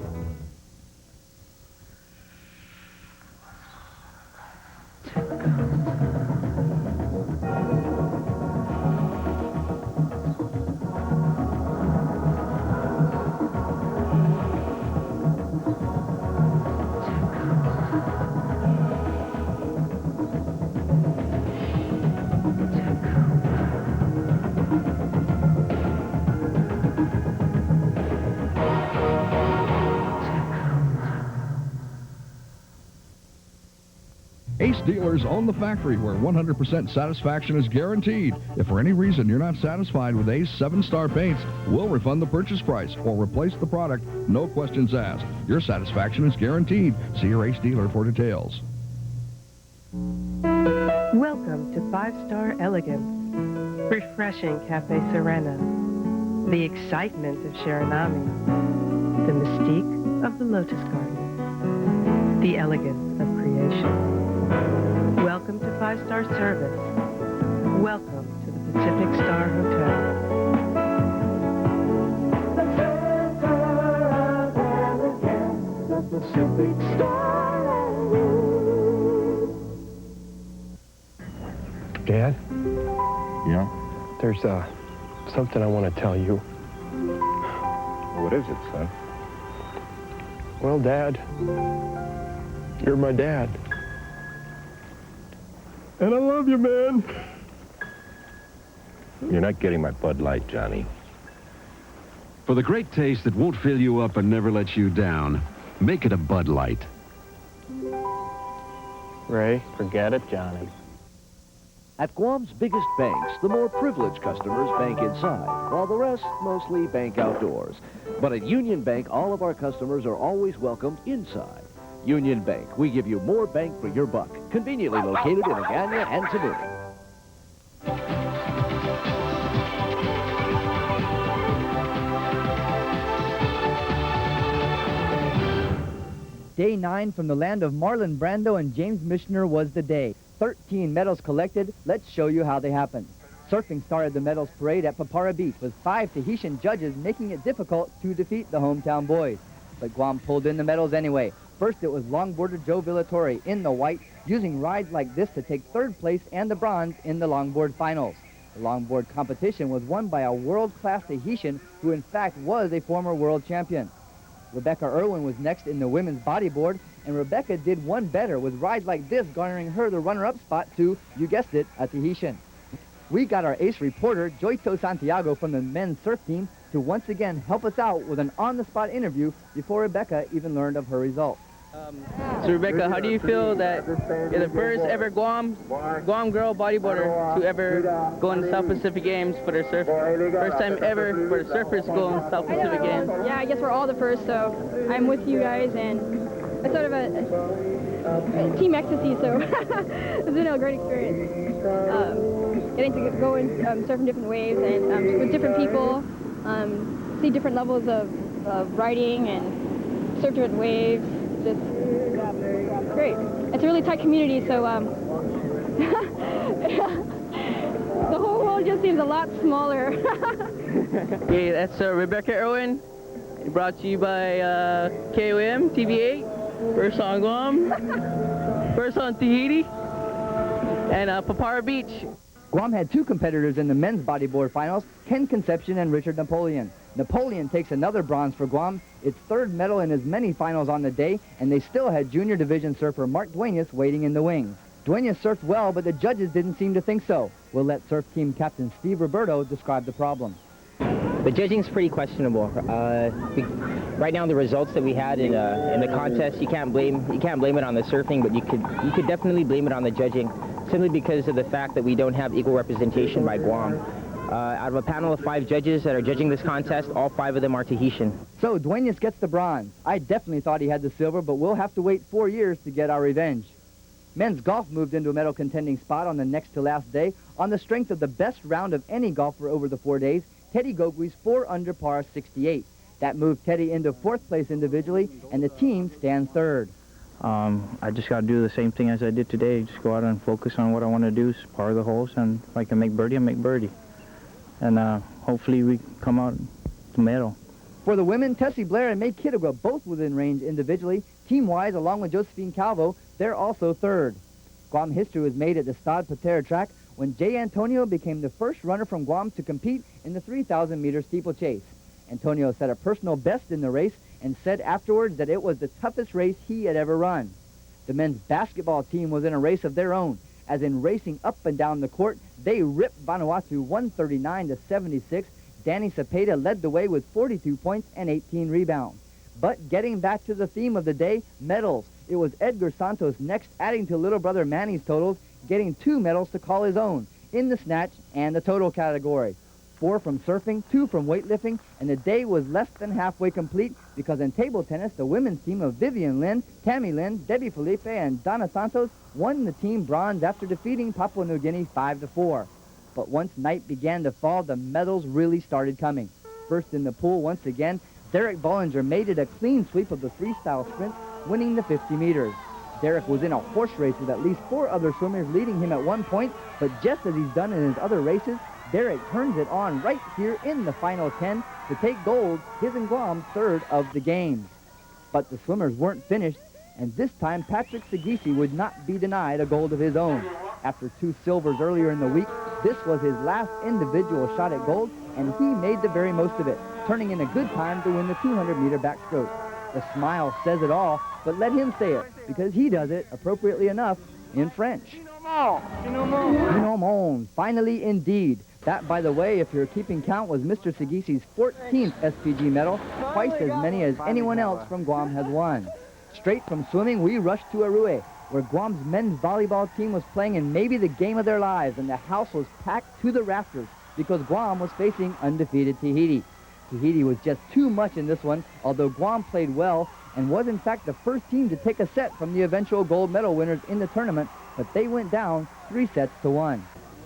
Ace Dealers own the factory where 100% satisfaction is guaranteed. If for any reason you're not satisfied with Ace 7-star paints, we'll refund the purchase price or replace the product, no questions asked. Your satisfaction is guaranteed. See your Ace dealer for details. Welcome to 5-Star Elegance, refreshing Cafe Serena, the excitement of Shiranami, the mystique of the Lotus Garden, the elegance of creation. Welcome to 5-Star Service. Welcome to the Pacific Star Hotel. The Pacific Star. Dad? Yeah? There's something I want to tell you. What is it, son? Well, Dad, you're my dad. And I love you, man. You're not getting my Bud Light, Johnny. For the great taste that won't fill you up and never lets you down, make it a Bud Light. Ray, forget it, Johnny. At Guam's biggest banks, the more privileged customers bank inside, while the rest mostly bank outdoors. But at Union Bank, all of our customers are always welcomed inside. Union Bank, we give you more bang for your buck. Conveniently located in Agana and Tamuning. Day 9 from the land of Marlon Brando and James Michener was the day. 13 medals collected. Let's show you how they happened. Surfing started the medals parade at Papara Beach with 5 Tahitian judges making it difficult to defeat the hometown boys. But Guam pulled in the medals anyway. First it was longboarder Joe Villatore in the white, using rides like this to take 3rd place and the bronze in the longboard finals. The longboard competition was won by a world-class Tahitian who in fact was a former world champion. Rebecca Irwin was next in the women's bodyboard, and Rebecca did one better with rides like this garnering her the runner-up spot to, you guessed it, a Tahitian. We got our ace reporter, Joito Santiago from the men's surf team, to once again help us out with an on-the-spot interview before Rebecca even learned of her results. So Rebecca, how do you feel that you're the first ever Guam girl bodyboarder to ever go in the South Pacific Games for their surf? First time ever for the surfers to go in South Pacific Games. Yeah, I guess we're all the first, so I'm with you guys, and it's sort of a team ecstasy, so it's been a great experience. Getting to go and surf in different waves and with different people, see different levels of riding and surf different waves. Just great. It's a really tight community, so the whole world just seems a lot smaller. Okay, that's Rebecca Irwin, brought to you by KUAM TV8, first on Guam, first on Tahiti, and Papara Beach. Guam had 2 competitors in the men's bodyboard finals, Ken Concepcion and Richard Napoleon. Napoleon takes another bronze for Guam, its 3rd medal in as many finals on the day, and they still had junior division surfer Mark Duenas waiting in the wings. Duenas surfed well, but the judges didn't seem to think so. We'll let surf team captain Steve Roberto describe the problem. The judging's pretty questionable. Right now, the results that we had in the contest, you can't blame it on the surfing, but you could definitely blame it on the judging, simply because of the fact that we don't have equal representation by Guam. Out of a panel of 5 judges that are judging this contest, all 5 of them are Tahitian. So Duenas gets the bronze. I definitely thought he had the silver, but we'll have to wait 4 years to get our revenge. Men's golf moved into a medal contending spot on the next to last day on the strength of the best round of any golfer over the 4 days, Teddy Gogwe's 4 under par 68. That moved Teddy into 4th place individually, and the team stands 3rd. I just got to do the same thing as I did today. Just go out and focus on what I want to do, par the holes, and if I can make birdie, I make birdie. And hopefully we come out the medal. For the women, Tessie Blair and May Kittiga both within range individually. Team-wise, along with Josephine Calvo, they're also 3rd. Guam history was made at the Stade Pater track when Jay Antonio became the first runner from Guam to compete in the 3,000-meter steeplechase. Antonio set a personal best in the race and said afterwards that it was the toughest race he had ever run. The men's basketball team was in a race of their own, as in racing up and down the court, they ripped Vanuatu 139-76. Danny Cepeda led the way with 42 points and 18 rebounds. But getting back to the theme of the day, medals. It was Edgar Santos next, adding to little brother Manny's totals, getting 2 medals to call his own in the snatch and the total category. 4 from surfing, 2 from weightlifting, and the day was less than halfway complete because in table tennis, the women's team of Vivian Lin, Tammy Lin, Debbie Felipe, and Donna Santos won the team bronze after defeating Papua New Guinea 5-4. But once night began to fall, the medals really started coming. First in the pool, once again, Derek Bollinger made it a clean sweep of the freestyle sprint, winning the 50 meters. Derek was in a horse race with at least 4 other swimmers leading him at one point, but just as he's done in his other races, Derek turns it on right here in the final 10 to take gold, his and Guam's 3rd of the games. But the swimmers weren't finished, and this time Patrick Sagisi would not be denied a gold of his own. After 2 silvers earlier in the week, this was his last individual shot at gold, and he made the very most of it, turning in a good time to win the 200-meter backstroke. The smile says it all, but let him say it, because he does it, appropriately enough, in French. Finement. Finally, indeed. That, by the way, if you're keeping count, was Mr. Sagisi's 14th SPG medal, twice as many as anyone else from Guam has won. Straight from swimming, we rushed to Arue, where Guam's men's volleyball team was playing in maybe the game of their lives, and the house was packed to the rafters because Guam was facing undefeated Tahiti. Tahiti was just too much in this one, although Guam played well and was in fact the first team to take a set from the eventual gold medal winners in the tournament, but they went down 3-1.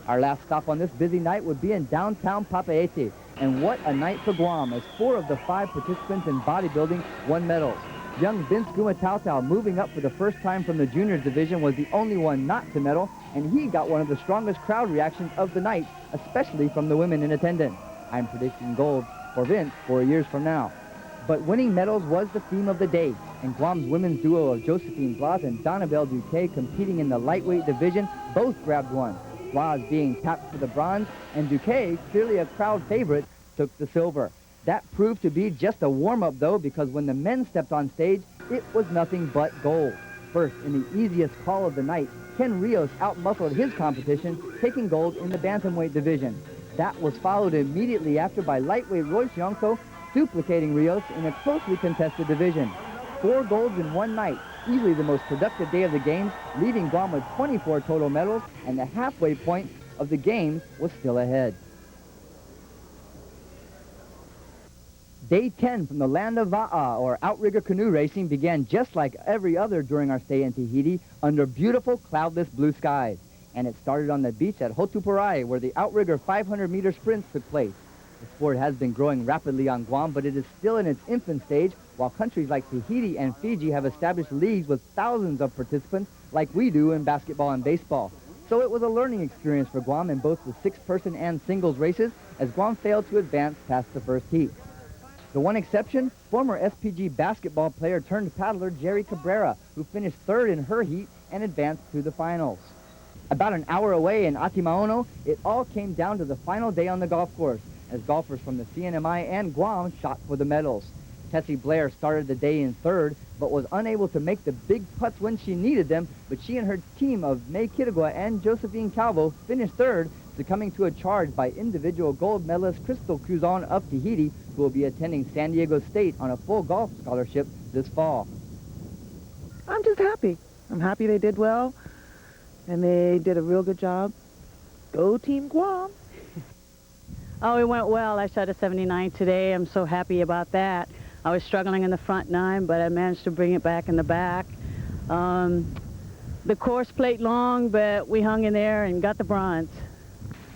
Our last stop on this busy night would be in downtown Papeete, and what a night for Guam, as 4 of the 5 participants in bodybuilding won medals. Young Vince Gumatau moving up for the first time from the juniors division was the only one not to medal, and he got one of the strongest crowd reactions of the night, especially from the women in attendance. I'm predicting gold for Vince 4 years from now. But winning medals was the theme of the day, and Guam's women's duo of Josephine Blas and Donabelle Duque competing in the lightweight division both grabbed one. Blas being tapped for the bronze, and Duque, clearly a crowd favorite, took the silver. That proved to be just a warm-up, though, because when the men stepped on stage, it was nothing but gold. First, in the easiest call of the night, Ken Rios outmuscled his competition, taking gold in the bantamweight division. That was followed immediately after by lightweight Royce Yonko, duplicating Rios in a closely contested division. 4 golds in one night, easily the most productive day of the Games, leaving Guam with 24 total medals, and the halfway point of the Games was still ahead. Day 10 from the land of Va'a, or outrigger canoe racing, began just like every other during our stay in Tahiti, under beautiful cloudless blue skies. And it started on the beach at Hotuparai, where the outrigger 500-meter sprints took place. The sport has been growing rapidly on Guam, but it is still in its infant stage, while countries like Tahiti and Fiji have established leagues with thousands of participants like we do in basketball and baseball. So it was a learning experience for Guam in both the 6-person and singles races, as Guam failed to advance past the first heat. The one exception, former SPG basketball player turned paddler Jerry Cabrera, who finished 3rd in her heat and advanced to the finals. About an hour away in Atimaono, it all came down to the final day on the golf course, as golfers from the CNMI and Guam shot for the medals. Tessie Blair started the day in 3rd, but was unable to make the big putts when she needed them, but she and her team of May Kitagua and Josephine Calvo finished 3rd, succumbing to a charge by individual gold medalist Crystal Cruzon of Tahiti, who will be attending San Diego State on a full golf scholarship this fall. I'm just happy. I'm happy they did well, and they did a real good job. Go Team Guam. Oh, it went well. I shot a 79 today. I'm so happy about that. I was struggling in the front 9, but I managed to bring it back in the back. The course played long, but we hung in there and got the bronze.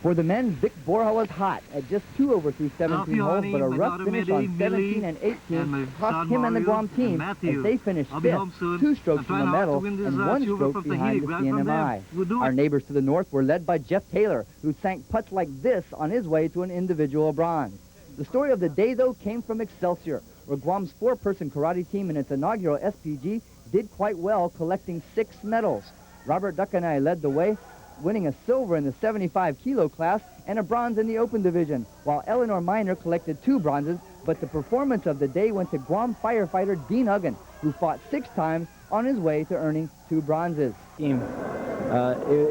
For the men, Vic Borja was hot at just 2 over through 17 holes, but a rough finish on 17 and 18 cost him and the Guam team as they finished 5th, 2 strokes from the medal and 1 stroke behind the CNMI. Our neighbors to the north were led by Jeff Taylor, who sank putts like this on his way to an individual bronze. The story of the day, though, came from Excelsior, where Guam's 4-person karate team in its inaugural SPG did quite well, collecting 6 medals. Robert Dukanai led the way, winning a silver in the 75-kilo class and a bronze in the open division, while Eleanor Miner collected 2 bronzes, but the performance of the day went to Guam firefighter Dean Uggan, who fought 6 times on his way to earning 2 bronzes. It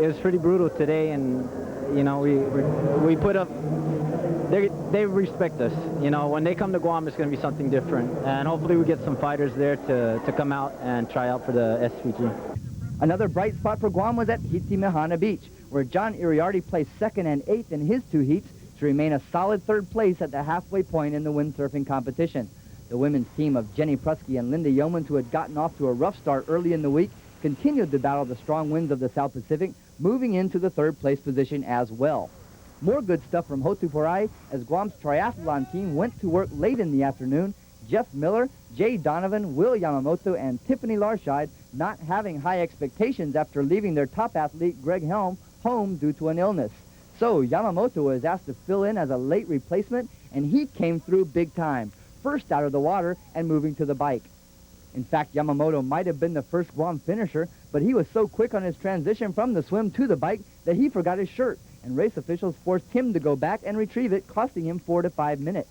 was pretty brutal today, and, you know, we put up, they respect us. You know, when they come to Guam, it's going to be something different, and hopefully we get some fighters there to come out and try out for the SPG. Another bright spot for Guam was at Hitimehana Beach, where John Iriarty placed 2nd and 8th in his 2 heats to remain a solid 3rd place at the halfway point in the windsurfing competition. The women's team of Jenny Prusky and Linda Yeomans, who had gotten off to a rough start early in the week, continued to battle the strong winds of the South Pacific, moving into the 3rd place position as well. More good stuff from Hotuparai as Guam's triathlon team went to work late in the afternoon. Jeff Miller, Jay Donovan, Will Yamamoto, and Tiffany Larscheid not having high expectations after leaving their top athlete, Greg Helm, home due to an illness. So Yamamoto was asked to fill in as a late replacement, and he came through big time, first out of the water and moving to the bike. In fact, Yamamoto might have been the first Guam finisher, but he was so quick on his transition from the swim to the bike that he forgot his shirt, and race officials forced him to go back and retrieve it, costing him 4 to 5 minutes.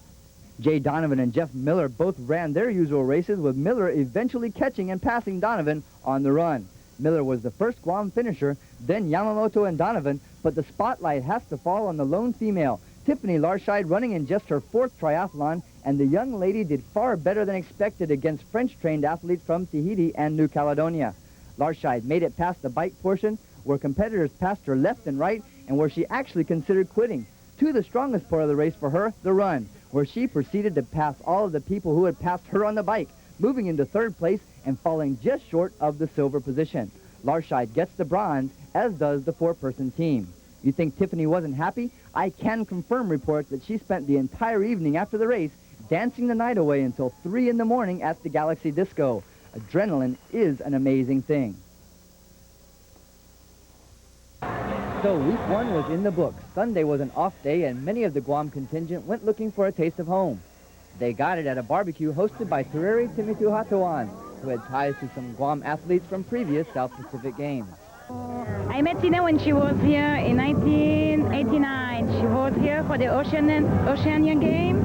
Jay Donovan and Jeff Miller both ran their usual races, with Miller eventually catching and passing Donovan on the run. Miller was the first Guam finisher, then Yamamoto and Donovan, but the spotlight has to fall on the lone female, Tiffany Larscheid, running in just her 4th triathlon, and the young lady did far better than expected against French-trained athletes from Tahiti and New Caledonia. Larscheid made it past the bike portion, where competitors passed her left and right, and where she actually considered quitting, to the strongest part of the race for her, the run, where she proceeded to pass all of the people who had passed her on the bike, moving into 3rd place and falling just short of the silver position. Larscheid gets the bronze, as does the 4-person team. You think Tiffany wasn't happy? I can confirm reports that she spent the entire evening after the race dancing the night away until 3 in the morning at the Galaxy Disco. Adrenaline is an amazing thing. So week 1 was in the books. Sunday was an off day, and many of the Guam contingent went looking for a taste of home. They got it at a barbecue hosted by Tereri Timituhatuan, who had ties to some Guam athletes from previous South Pacific Games. I met Tina when she was here in 1989. She was here for the Oceanian game.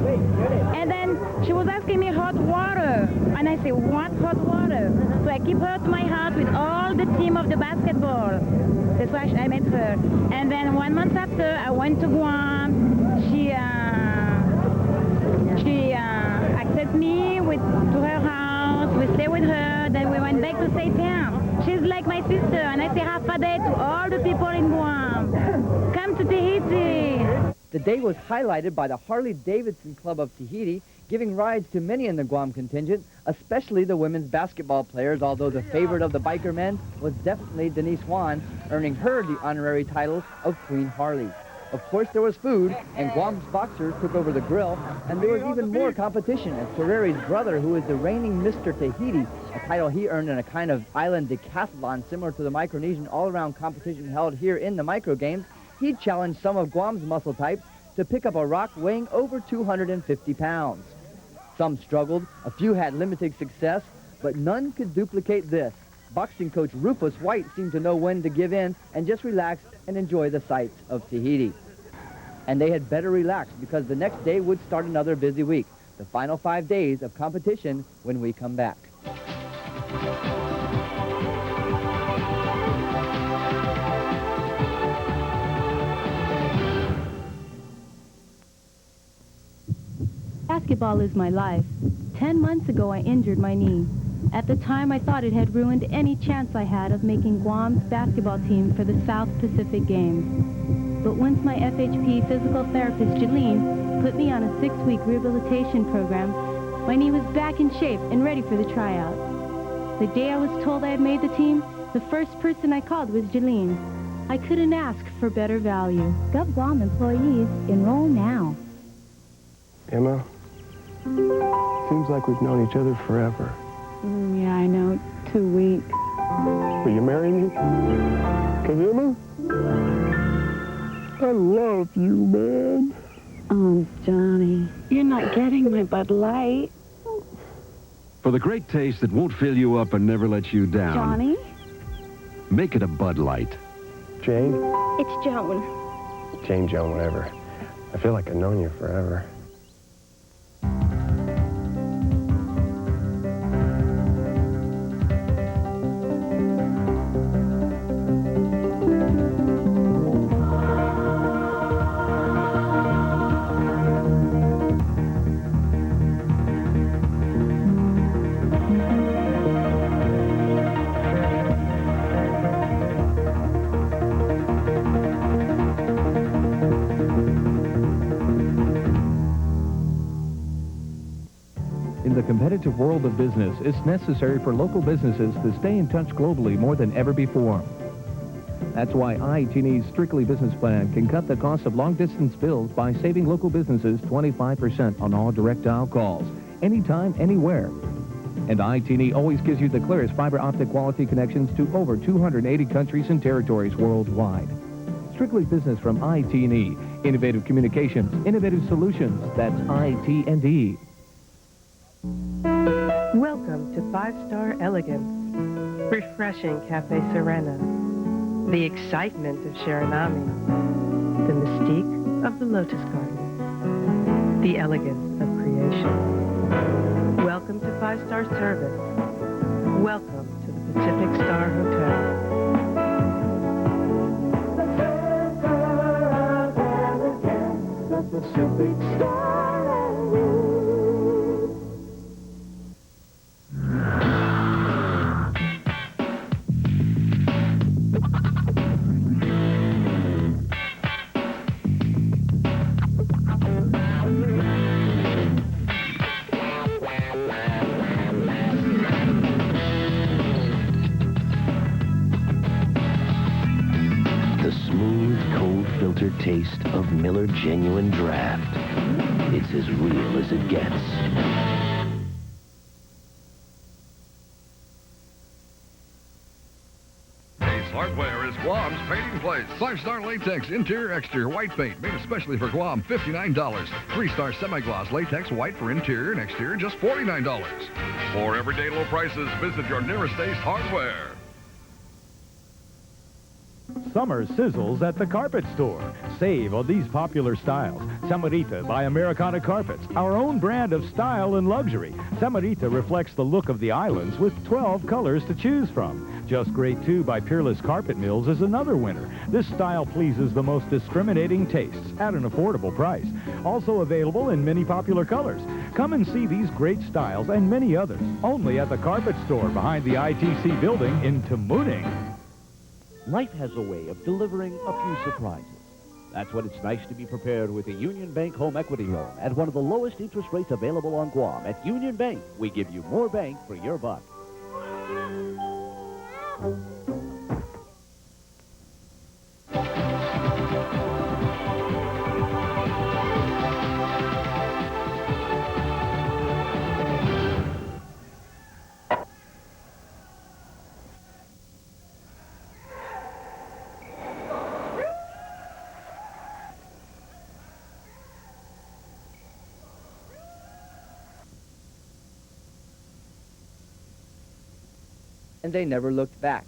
And then she was asking me hot water. And I said, what hot water? So I keep her to my house with all the team of the basketball. That's why I met her. And then 1 month after, I went to Guam. She accepted me to her house. We stayed with her. Then we went back to Saipan. She's like my sister, and I say Hafade to all the people in Guam. Come to Tahiti. The day was highlighted by the Harley-Davidson Club of Tahiti, giving rides to many in the Guam contingent, especially the women's basketball players, although the favorite of the biker men was definitely Denise Juan, earning her the honorary title of Queen Harley. Of course, there was food, and Guam's boxers took over the grill, and there was even more competition as Tereri's brother, who is the reigning Mr. Tahiti, a title he earned in a kind of island decathlon similar to the Micronesian all-around competition held here in the micro games, he challenged some of Guam's muscle types to pick up a rock weighing over 250 pounds. Some struggled, a few had limited success, but none could duplicate this. Boxing coach Rufus White seemed to know when to give in and just relax and enjoy the sights of Tahiti. And they had better relax because the next day would start another busy week, the final 5 days of competition when we come back. Basketball is my life. 10 months ago, I injured my knee. At the time, I thought it had ruined any chance I had of making Guam's basketball team for the South Pacific Games. But once my FHP physical therapist, Jeline, put me on a 6-week rehabilitation program, my knee was back in shape and ready for the tryout. The day I was told I had made the team, the first person I called was Jeline. I couldn't ask for better value. Gov Guam employees, enroll now. Emma, seems like we've known each other forever. Yeah, I know. 2 weeks. Will you marry me? 'Cause Emma, I love you, man. Oh, Johnny, you're not getting my Bud Light. For the great taste that won't fill you up and never let you down. Johnny? Make it a Bud Light. Jane? It's Joan. Jane, Joan, whatever. I feel like I've known you forever. In the competitive world of business, it's necessary for local businesses to stay in touch globally more than ever before. That's why ITNE's Strictly Business Plan can cut the cost of long-distance bills by saving local businesses 25% on all direct dial calls, anytime, anywhere. And ITNE always gives you the clearest fiber optic quality connections to over 280 countries and territories worldwide. Strictly Business from ITNE. Innovative communications, innovative solutions. That's IT&E. Welcome to 5-Star Elegance, refreshing Cafe Serena, the excitement of Shiranami, the mystique of the Lotus Garden, the elegance of creation. Welcome to 5-Star Service. Welcome to the Pacific Star Hotel. The Pacific Star. Taste of Miller Genuine Draft. It's as real as it gets. Ace Hardware is Guam's painting place. 5-star latex interior exterior white paint made especially for Guam, $59. 3-star semi-gloss latex white for interior and exterior, just $49. For everyday low prices, visit your nearest Ace Hardware. Summer sizzles at the carpet store. Save on these popular styles. Samarita by Americana Carpets, our own brand of style and luxury. Samarita reflects the look of the islands with 12 colors to choose from. Just Great 2 by Peerless Carpet Mills is another winner. This style pleases the most discriminating tastes at an affordable price. Also available in many popular colors. Come and see these great styles and many others only at the carpet store behind the ITC building in Tamuning. Life has a way of delivering a few surprises. That's when it's nice to be prepared with a Union Bank home equity loan at one of the lowest interest rates available on Guam. At Union Bank, we give you more bank for your buck. And they never looked back.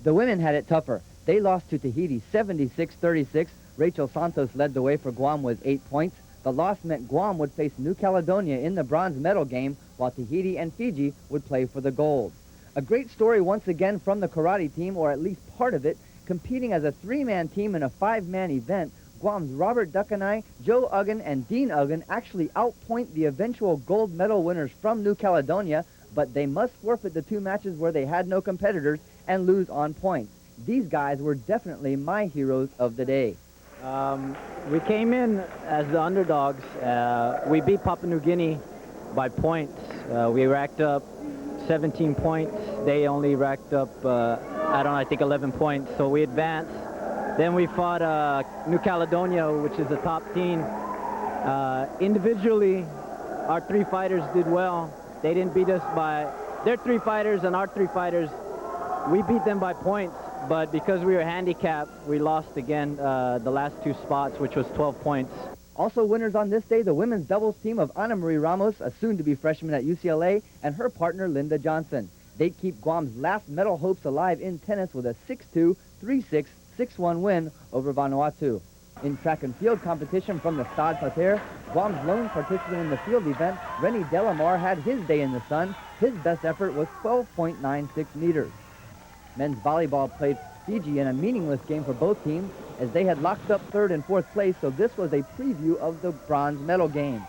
The women had it tougher. They lost to Tahiti 76-36. Rachel Santos led the way for Guam with 8 points. The loss meant Guam would face New Caledonia in the bronze medal game, while Tahiti and Fiji would play for the gold. A great story once again from the karate team, or at least part of it, competing as a 3-man team in a 5-man event. Guam's Robert Dukanai, Joe Uggan, and Dean Uggan actually outpoint the eventual gold medal winners from New Caledonia, but they must forfeit the 2 matches where they had no competitors and lose on points. These guys were definitely my heroes of the day. We came in as the underdogs. We beat Papua New Guinea by points. We racked up 17 points. They only racked up, I think 11 points. So we advanced. Then we fought New Caledonia, which is a top team. Individually, our 3 fighters did well. They didn't beat us by their 3 fighters and our 3 fighters. We beat them by points, but because we were handicapped, we lost again the last 2 spots, which was 12 points. Also winners on this day, the women's doubles team of Ana Marie Ramos, a soon-to-be freshman at UCLA, and her partner, Linda Johnson. They keep Guam's last medal hopes alive in tennis with a 6-2, 3-6, 6-1 win over Vanuatu. In track and field competition from the Stade Pater, Guam's lone participant in the field event, Rennie Delamar, had his day in the sun. His best effort was 12.96 meters. Men's volleyball played Fiji in a meaningless game for both teams, as they had locked up 3rd and 4th place, so this was a preview of the bronze medal game.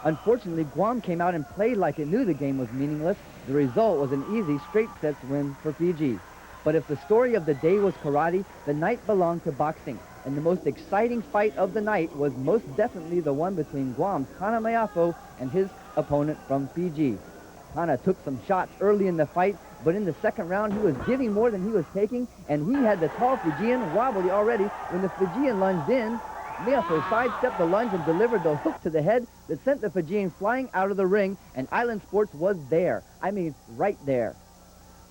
Unfortunately, Guam came out and played like it knew the game was meaningless. The result was an easy straight sets win for Fiji. But if the story of the day was karate, the night belonged to boxing. And the most exciting fight of the night was most definitely the one between Guam's Tana Meafo and his opponent from Fiji. Tana took some shots early in the fight, but in the second round he was giving more than he was taking, and he had the tall Fijian wobbly already when the Fijian lunged in. Meafo sidestepped the lunge and delivered the hook to the head that sent the Fijian flying out of the ring, and Island Sports was there. I mean, right there.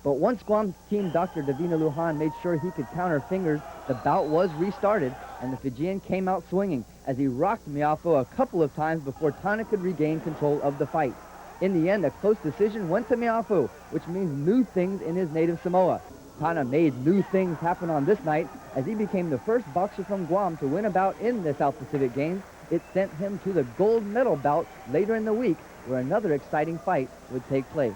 But once Guam's team Dr. Davina Lujan made sure he could count her fingers, the bout was restarted, and the Fijian came out swinging as he rocked Meafo a couple of times before Tana could regain control of the fight. In the end, a close decision went to Meafo, which means new things in his native Samoa. Tana made new things happen on this night as he became the first boxer from Guam to win a bout in the South Pacific Games. It sent him to the gold medal bout later in the week, where another exciting fight would take place.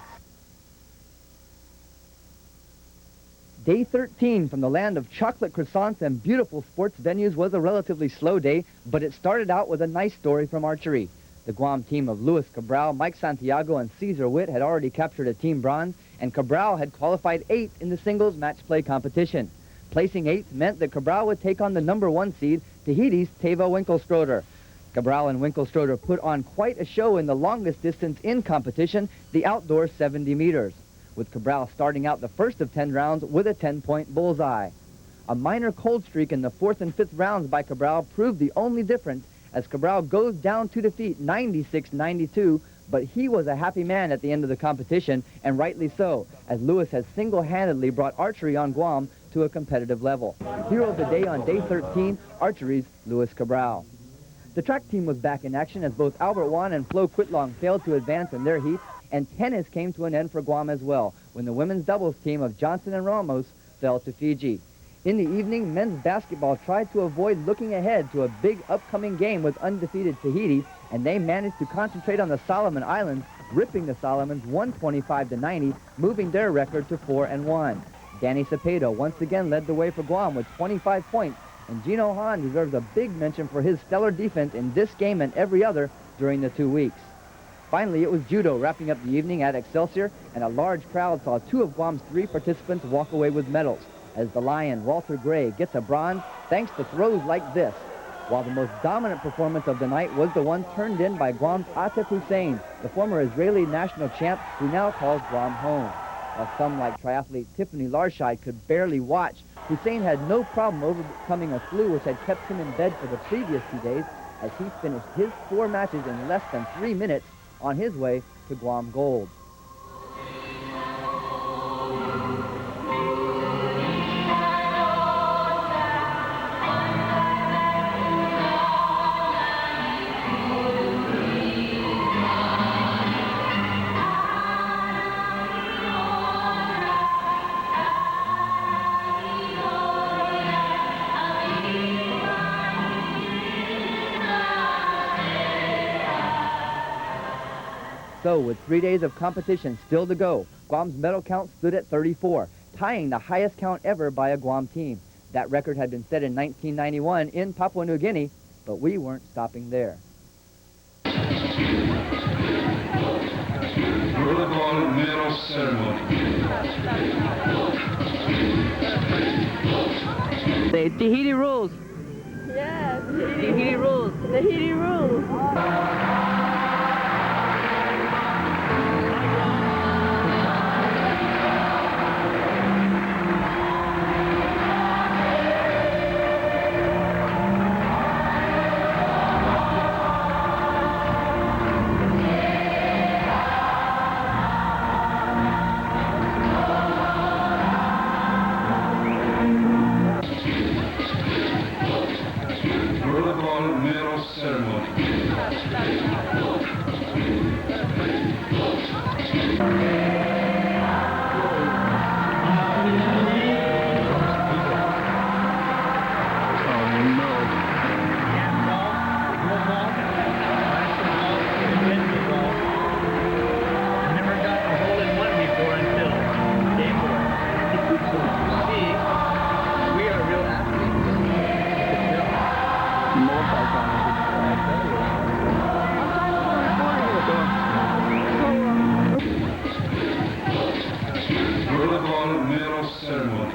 Day 13 from the land of chocolate croissants and beautiful sports venues was a relatively slow day, but it started out with a nice story from archery. The Guam team of Luis Cabral, Mike Santiago, and Cesar Witt had already captured a team bronze, and Cabral had qualified 8th in the singles match play competition. Placing 8th meant that Cabral would take on the number 1 seed, Tahiti's Teva Winkelstroder. Cabral and Winkelstroder put on quite a show in the longest distance in competition, the outdoor 70 meters. With Cabral starting out the first of 10 rounds with a 10-point bullseye. A minor cold streak in the 4th and 5th rounds by Cabral proved the only difference, as Cabral goes down to defeat 96-92, but he was a happy man at the end of the competition, and rightly so, as Lewis has single-handedly brought archery on Guam to a competitive level. Hero of the day on day 13, archery's Lewis Cabral. The track team was back in action as both Albert Wan and Flo Quitlong failed to advance in their heats, and tennis came to an end for Guam as well, when the women's doubles team of Johnson and Ramos fell to Fiji. In the evening, men's basketball tried to avoid looking ahead to a big upcoming game with undefeated Tahiti, and they managed to concentrate on the Solomon Islands, ripping the Solomons 125-90, moving their record to 4-1. Danny Cepeda once again led the way for Guam with 25 points, and Gino Hahn deserves a big mention for his stellar defense in this game and every other during the 2 weeks. Finally, it was judo wrapping up the evening at Excelsior, and a large crowd saw 2 of Guam's 3 participants walk away with medals, as the Lion, Walter Gray, gets a bronze thanks to throws like this, while the most dominant performance of the night was the one turned in by Guam's Atef Hussein, the former Israeli national champ who now calls Guam home. While some, like triathlete Tiffany Larscheid, could barely watch, Hussein had no problem overcoming a flu which had kept him in bed for the previous 2 days, as he finished his 4 matches in less than 3 minutes on his way to Guam gold. So, with 3 days of competition still to go, Guam's medal count stood at 34, tying the highest count ever by a Guam team. That record had been set in 1991 in Papua New Guinea, but we weren't stopping there. Protocol medal ceremony. The Tahiti rules. Yes. Tahiti rules. Tahiti rules. Protocol medal ceremony. Protocol medal ceremony.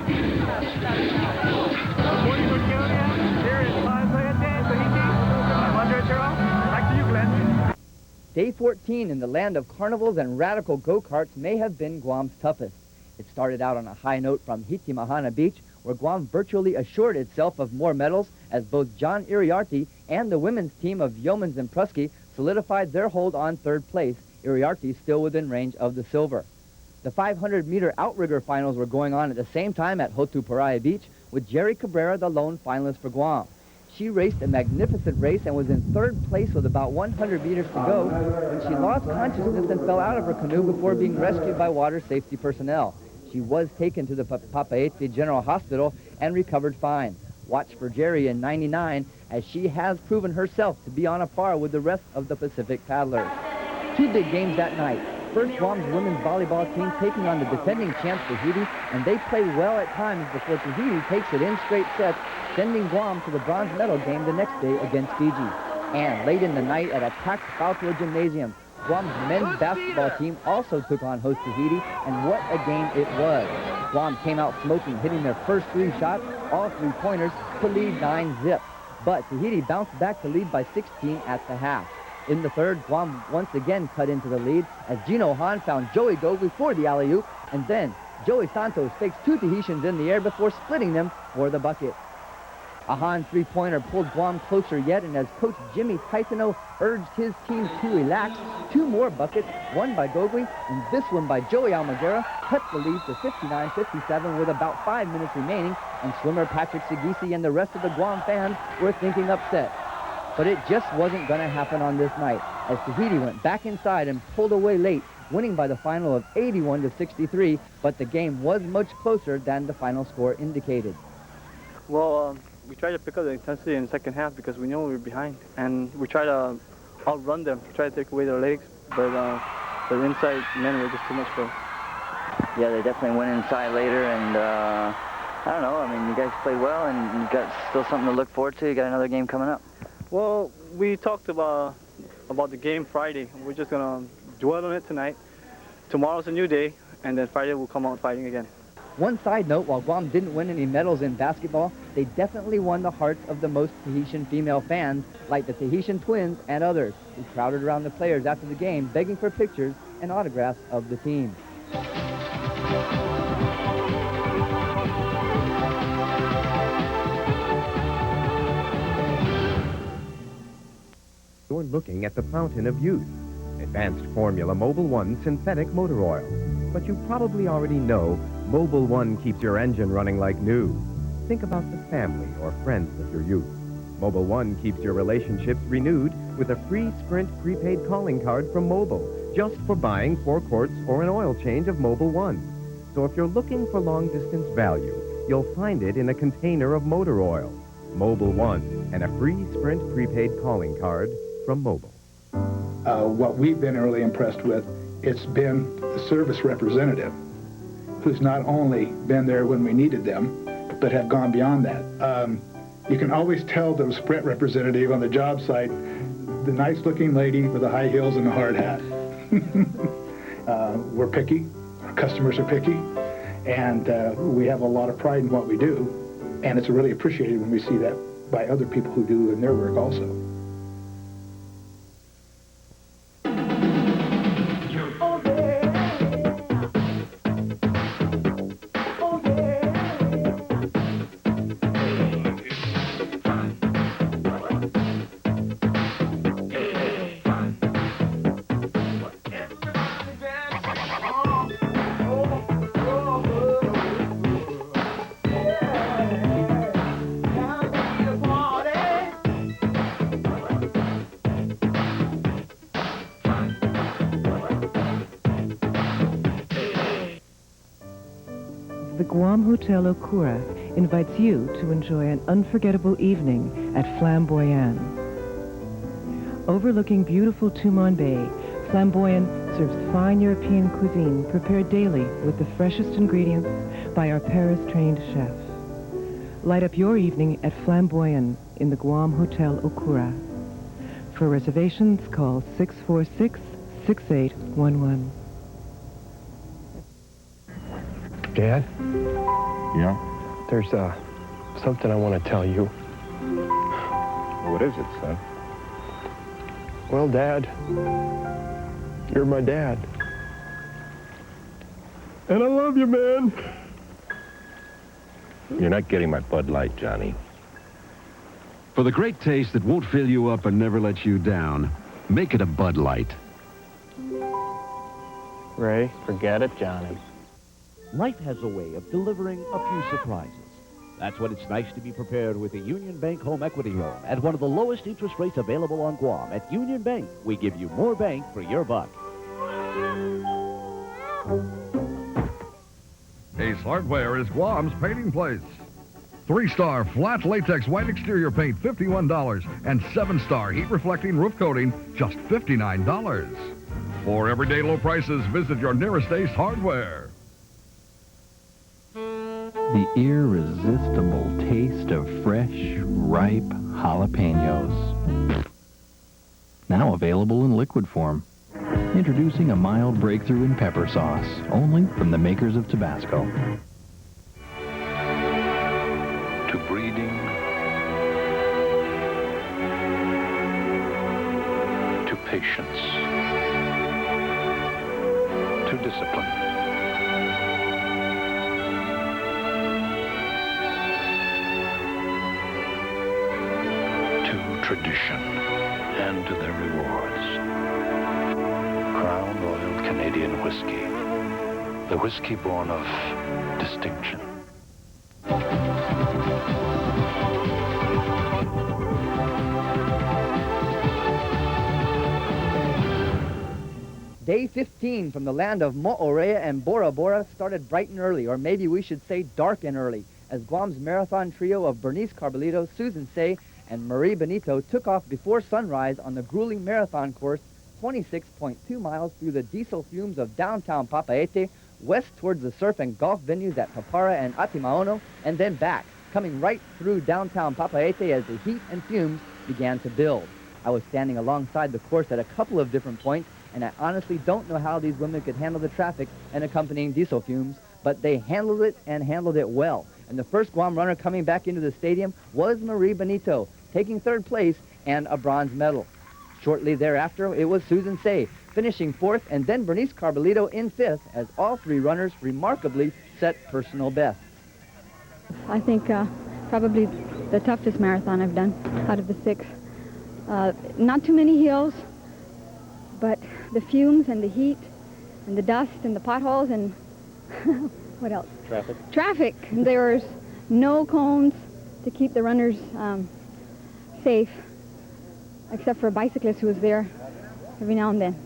Day 14 in the land of carnivals and radical go-karts may have been Guam's toughest. It started out on a high note from Hitimahana Beach, where Guam virtually assured itself of more medals as both John Iriarte and the women's team of Yeomans and Prusky solidified their hold on 3rd place, Iriarte still within range of the silver. The 500-meter outrigger finals were going on at the same time at Hotu Parai Beach, with Jerry Cabrera the lone finalist for Guam. She raced a magnificent race and was in 3rd place with about 100 meters to go when she lost consciousness and fell out of her canoe before being rescued by water safety personnel. She was taken to the Papeete General Hospital and recovered fine. Watch for Jerry in 99, as she has proven herself to be on a par with the rest of the Pacific paddlers. 2 big games that night. First, Guam's women's volleyball team taking on the defending champs Tahiti, and they play well at times before Tahiti takes it in straight sets, sending Guam to the bronze medal game the next day against Fiji. And late in the night at a packed Balfour Gymnasium, Guam's men's basketball team also took on host Tahiti, and what a game it was. Guam came out smoking, hitting their first 3 shots, all 3-pointers, to lead 9-zip. But Tahiti bounced back to lead by 16 at the half. In the 3rd, Guam once again cut into the lead as Gino Hahn found Joey Go before the alley-oop, and then Joey Santos fakes 2 Tahitians in the air before splitting them for the bucket. A Han three-pointer pulled Guam closer yet, and as Coach Jimmy Tysano urged his team to relax, 2 more buckets, one by Gogui and this one by Joey Almaguera, cut the lead to 59-57 with about 5 minutes remaining, and swimmer Patrick Sagisi and the rest of the Guam fans were thinking upset. But it just wasn't going to happen on this night, as Tahiti went back inside and pulled away late, winning by the final of 81-63, but the game was much closer than the final score indicated. Well, we tried to pick up the intensity in the second half because we knew we were behind, and we tried to outrun them, try to take away their legs, but the inside men were just too much for us. Yeah, they definitely went inside later, and I don't know, I mean, you guys played well, and you got still something to look forward to. You got another game coming up. Well, we talked about the game Friday. We're just going to dwell on it tonight. Tomorrow's a new day, and then Friday we'll come out fighting again. One side note, while Guam didn't win any medals in basketball, they definitely won the hearts of the most Tahitian female fans, like the Tahitian twins and others, who crowded around the players after the game, begging for pictures and autographs of the team. You're looking at the fountain of youth, Advanced Formula Mobil 1 synthetic motor oil. But you probably already know Mobil 1 keeps your engine running like new. Think about the family or friends of your youth. Mobil 1 keeps your relationships renewed with a free Sprint prepaid calling card from Mobil, just for buying 4 quarts or an oil change of Mobil 1. So if you're looking for long-distance value, you'll find it in a container of motor oil. Mobil 1 and a free Sprint prepaid calling card from Mobil. What we've been really impressed with, it's been the service representative who's not only been there when we needed them, but have gone beyond that. You can always tell the Sprint representative on the job site, the nice-looking lady with the high heels and the hard hat. We're picky, our customers are picky, and we have a lot of pride in what we do, and it's really appreciated when we see that by other people who do in their work also. The Guam Hotel Okura invites you to enjoy an unforgettable evening at Flamboyant. Overlooking beautiful Tumon Bay, Flamboyant serves fine European cuisine prepared daily with the freshest ingredients by our Paris-trained chef. Light up your evening at Flamboyant in the Guam Hotel Okura. For reservations, call 646-6811. Dad? Yeah? There's something I want to tell you. What is it, son? Well, Dad, you're my dad. And I love you, man. You're not getting my Bud Light, Johnny. For the great taste that won't fill you up and never let you down, make it a Bud Light. Ray, forget it, Johnny. Life has a way of delivering a few surprises. That's when it's nice to be prepared with a Union Bank home equity loan at one of the lowest interest rates available on Guam. At Union Bank, we give you more bank for your buck. Ace Hardware is Guam's painting place. 3-star flat latex white exterior paint, $51, and 7-star heat-reflecting roof coating, just $59. For everyday low prices, visit your nearest Ace Hardware. The irresistible taste of fresh, ripe jalapenos. Now available in liquid form. Introducing a mild breakthrough in pepper sauce, only from the makers of Tabasco. To breeding, to patience, to discipline. tradition and to their rewards. Crown Royal Canadian Whiskey. The whiskey born of distinction. Day 15 from the land of Mo'orea and Bora Bora started bright and early, or maybe we should say dark and early, as Guam's marathon trio of Bernice Carbolito, Susan Say, and Marie Benito took off before sunrise on the grueling marathon course 26.2 miles through the diesel fumes of downtown Papaete, west towards the surf and golf venues at Papara and Atimaono, and then back, coming right through downtown Papaete as the heat and fumes began to build. I was standing alongside the course at a couple of different points, and I honestly don't know how these women could handle the traffic and accompanying diesel fumes, but they handled it and handled it well. And the first Guam runner coming back into the stadium was Marie Benito, taking third place and a bronze medal. Shortly thereafter, it was Susan Say, finishing fourth, and then Bernice Carbolito in fifth, as all three runners remarkably set personal bests. I think probably the toughest marathon I've done out of the six. Not too many hills, but the fumes and the heat and the dust and the potholes and what else? Traffic. Traffic. There was no cones to keep the runners safe, except for a bicyclist who was there every now and then.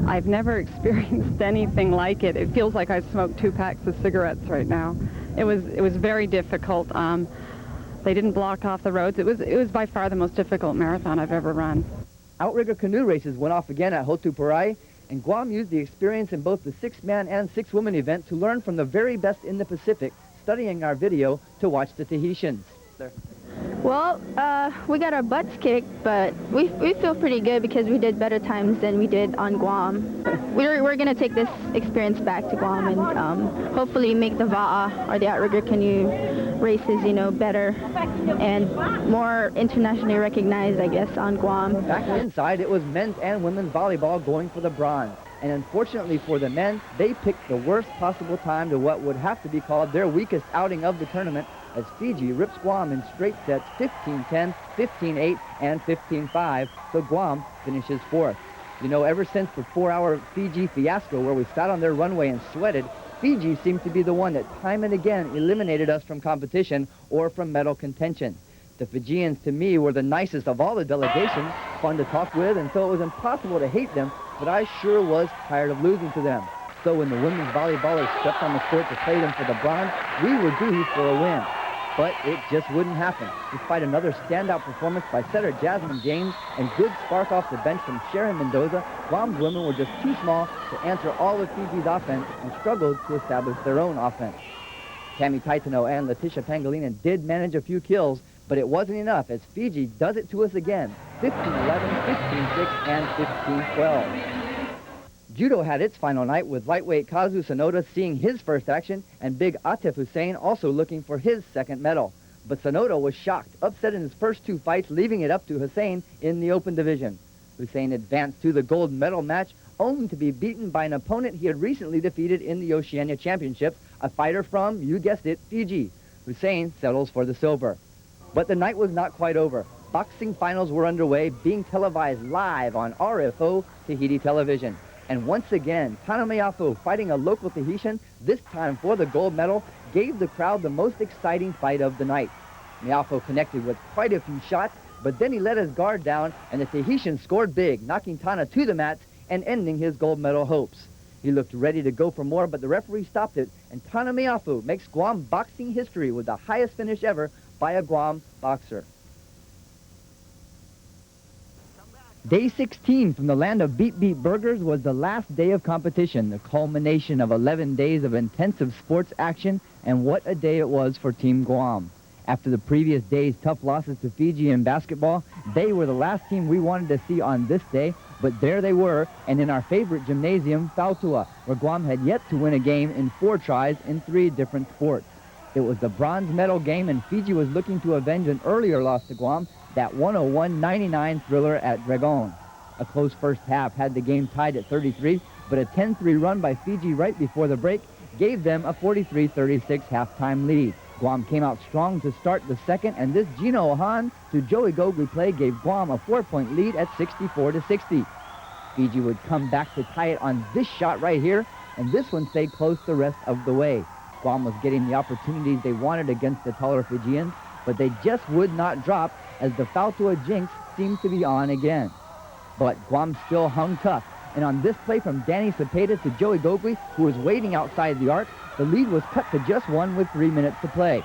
I've never experienced anything like it. It feels like I smoked 2 packs of cigarettes right now. It was very difficult. They didn't block off the roads. It was by far the most difficult marathon I've ever run. Outrigger canoe races went off again at Hotuparai, and Guam used the experience in both the 6-man and 6-woman event to learn from the very best in the Pacific, studying our video to watch the Tahitians. Well, we got our butts kicked, but we feel pretty good because we did better times than we did on Guam. We're going to take this experience back to Guam and hopefully make the Va'a, or the outrigger canoe races, better and more internationally recognized, I guess, on Guam. Back inside, it was men's and women's volleyball going for the bronze. And unfortunately for the men, they picked the worst possible time to what would have to be called their weakest outing of the tournament, as Fiji rips Guam in straight sets 15-10, 15-8, and 15-5, so Guam finishes fourth. Ever since the 4-hour Fiji fiasco where we sat on their runway and sweated, Fiji seemed to be the one that time and again eliminated us from competition or from medal contention. The Fijians, to me, were the nicest of all the delegations, fun to talk with, and so it was impossible to hate them, but I sure was tired of losing to them. So when the women's volleyballers stepped on the court to play them for the bronze, we were due for a win. But it just wouldn't happen. Despite another standout performance by setter Jasmine James and good spark off the bench from Sharon Mendoza, Guam's women were just too small to answer all of Fiji's offense and struggled to establish their own offense. Tammy Taitano and Letitia Pangolina did manage a few kills, but it wasn't enough as Fiji does it to us again, 15-11, 15-6, and 15-12. Judo had its final night with lightweight Kazu Sonoda seeing his first action and big Atif Hussein also looking for his second medal. But Sonoda was shocked, upset in his first 2 fights, leaving it up to Hussein in the open division. Hussein advanced to the gold medal match only to be beaten by an opponent he had recently defeated in the Oceania Championships, a fighter from, you guessed it, Fiji. Hussein settles for the silver. But the night was not quite over. Boxing finals were underway, being televised live on RFO Tahiti television. And once again, Tana Meafo, fighting a local Tahitian, this time for the gold medal, gave the crowd the most exciting fight of the night. Meafo connected with quite a few shots, but then he let his guard down, and the Tahitian scored big, knocking Tana to the mats and ending his gold medal hopes. He looked ready to go for more, but the referee stopped it, and Tana Meafo makes Guam boxing history with the highest finish ever by a Guam boxer. Day 16 from the land of Beat Beat Burgers was the last day of competition, the culmination of 11 days of intensive sports action, and what a day it was for Team Guam. After the previous day's tough losses to Fiji in basketball, they were the last team we wanted to see on this day, but there they were, and in our favorite gymnasium, Tautua, where Guam had yet to win a game in 4 tries in 3 different sports. It was the bronze medal game, and Fiji was looking to avenge an earlier loss to Guam, that 101-99 thriller at Dragon. A close first half had the game tied at 33, but a 10-3 run by Fiji right before the break gave them a 43-36 halftime lead. Guam came out strong to start the second, and this Gino Ohan to Joey Gogli play gave Guam a 4-point lead at 64-60. Fiji would come back to tie it on this shot right here, and this one stayed close the rest of the way. Guam was getting the opportunities they wanted against the taller Fijians, but they just would not drop as the Fautua jinx seemed to be on again. But Guam still hung tough, and on this play from Danny Cepeda to Joey Gogli, who was waiting outside the arc, the lead was cut to just 1 with 3 minutes to play.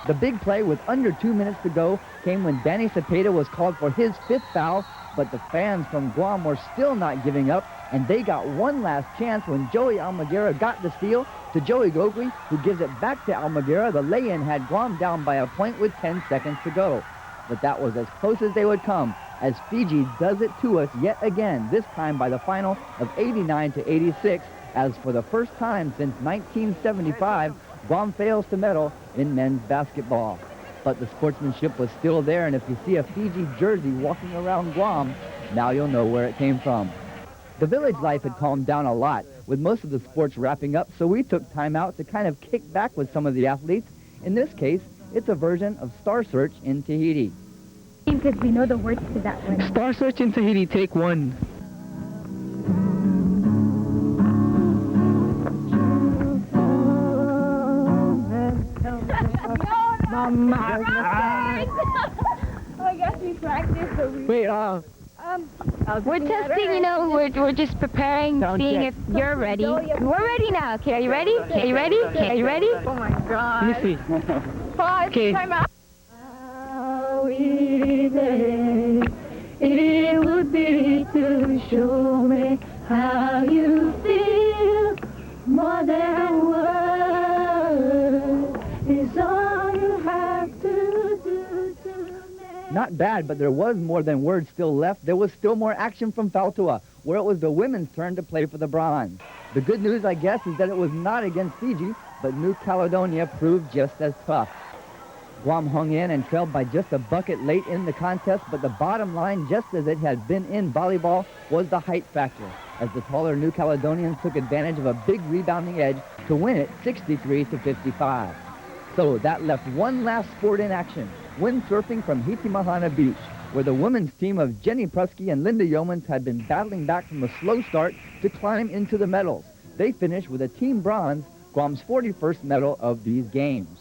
The big play with under 2 minutes to go came when Danny Cepeda was called for his 5th foul, but the fans from Guam were still not giving up, and they got one last chance when Joey Almaguera got the steal to Joey Gogli, who gives it back to Almaguera. The lay-in had Guam down by a point with 10 seconds to go. But that was as close as they would come, as Fiji does it to us yet again, this time by the final of 89-86, as for the first time since 1975, Guam fails to medal in men's basketball. But the sportsmanship was still there, and if you see a Fiji jersey walking around Guam, now you'll know where it came from. The village life had calmed down a lot, with most of the sports wrapping up, so we took time out to kind of kick back with some of the athletes. In this case, it's a version of Star Search in Tahiti. Because we know the words to that one. Star Search in Tahiti, take 1. Mama. Oh, I guess we practiced, but we... Wait, we're testing, you know, we're just preparing, seeing if you're ready. We're ready now. Okay, are you ready? Okay, are you ready? Okay, are you ready? Oh my God. Let me see. Pause. Okay. Time out. It would be to show me how you feel. More than words is all you have to do to me. Not bad, but there was more than words still left. There was still more action from Fautua, where it was the women's turn to play for the bronze. The good news, I guess, is that it was not against Fiji, but New Caledonia proved just as tough. Guam hung in and trailed by just a bucket late in the contest, but the bottom line, just as it had been in volleyball, was the height factor, as the taller New Caledonians took advantage of a big rebounding edge to win it 63-55. So that left one last sport in action, windsurfing from Hitimahana Beach, where the women's team of Jenny Prusky and Linda Yeomans had been battling back from a slow start to climb into the medals. They finished with a team bronze, Guam's 41st medal of these games.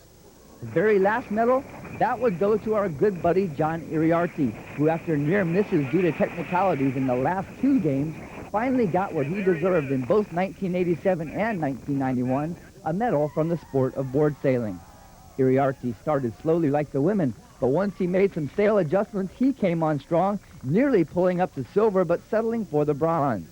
The very last medal, that would go to our good buddy John Iriarte, who after near misses due to technicalities in the last 2 games, finally got what he deserved in both 1987 and 1991, a medal from the sport of board sailing. Iriarte started slowly like the women, but once he made some sail adjustments, he came on strong, nearly pulling up to silver, but settling for the bronze.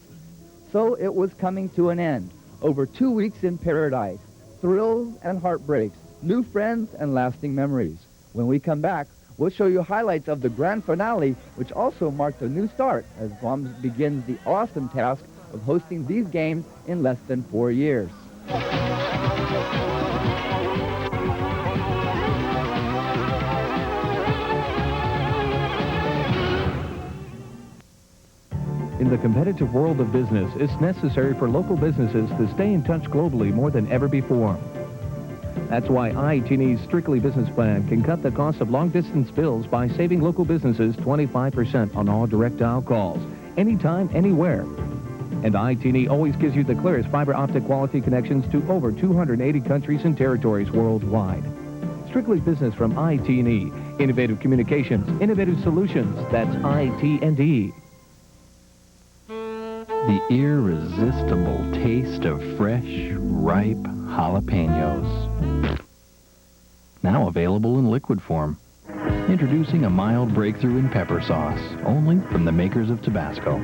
So it was coming to an end. Over 2 weeks in paradise, thrills and heartbreaks, new friends and lasting memories. When we come back, we'll show you highlights of the grand finale, which also marked a new start as Guam begins the awesome task of hosting these games in less than 4 years. In the competitive world of business, it's necessary for local businesses to stay in touch globally more than ever before. That's why IHNE's Strictly Business Plan can cut the cost of long-distance bills by saving local businesses 25% on all direct dial calls, anytime, anywhere. And IHNE always gives you the clearest fiber optic quality connections to over 280 countries and territories worldwide. Strictly Business from IHNE. Innovative communications, innovative solutions. That's IT&E. The irresistible taste of fresh, ripe jalapenos. Now available in liquid form. Introducing a mild breakthrough in pepper sauce, only from the makers of Tabasco.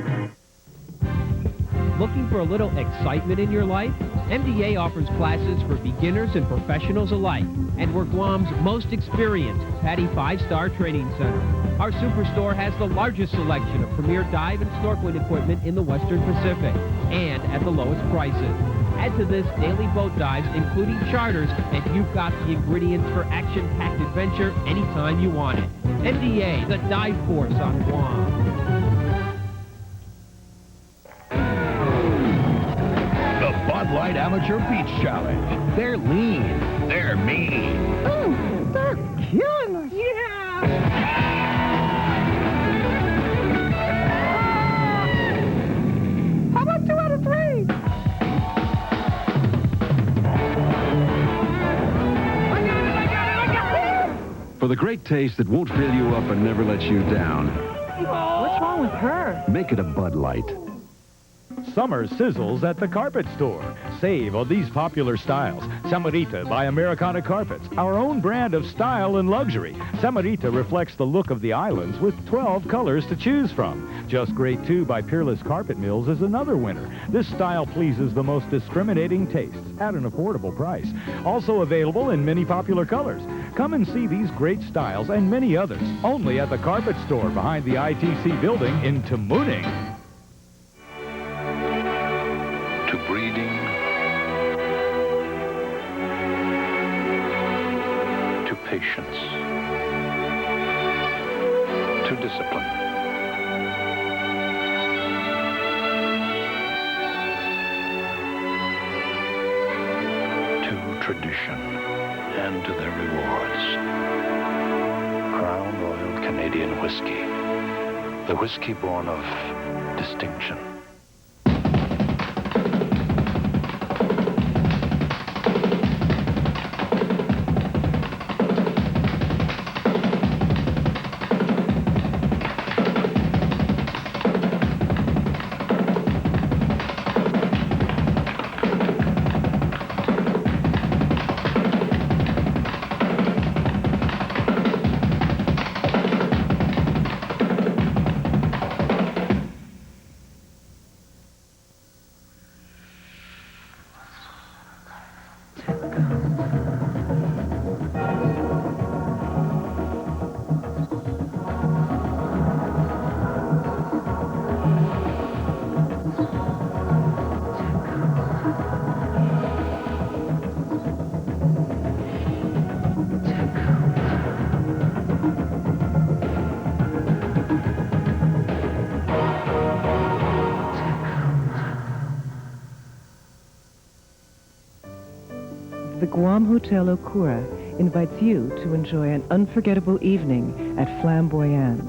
Looking for a little excitement in your life? MDA offers classes for beginners and professionals alike, and we're Guam's most experienced PADI 5-star training center. Our superstore has the largest selection of premier dive and snorkeling equipment in the Western Pacific, and at the lowest prices. Add to this daily boat dives, including charters, and you've got the ingredients for action-packed adventure anytime you want it. MDA, the dive force on Guam. The Bud Light Amateur Beach Challenge. They're lean. They're mean. For the great taste that won't fill you up and never let you down, What's wrong with her? make it a Bud Light. Summer sizzles at the carpet store. Save on these popular styles. Samarita by Americana Carpets, our own brand of style and luxury. Samarita reflects the look of the islands with 12 colors to choose from. Just Great 2 by Peerless Carpet Mills is another winner. This style pleases the most discriminating tastes at an affordable price. Also available in many popular colors. Come and see these great styles and many others only at the carpet store behind the ITC building in Tamuning. To breeding, to patience, to discipline, to tradition, and to their rewards. Crown Royal Canadian Whiskey, the whiskey born of distinction. The Guam Hotel Okura invites you to enjoy an unforgettable evening at Flamboyant.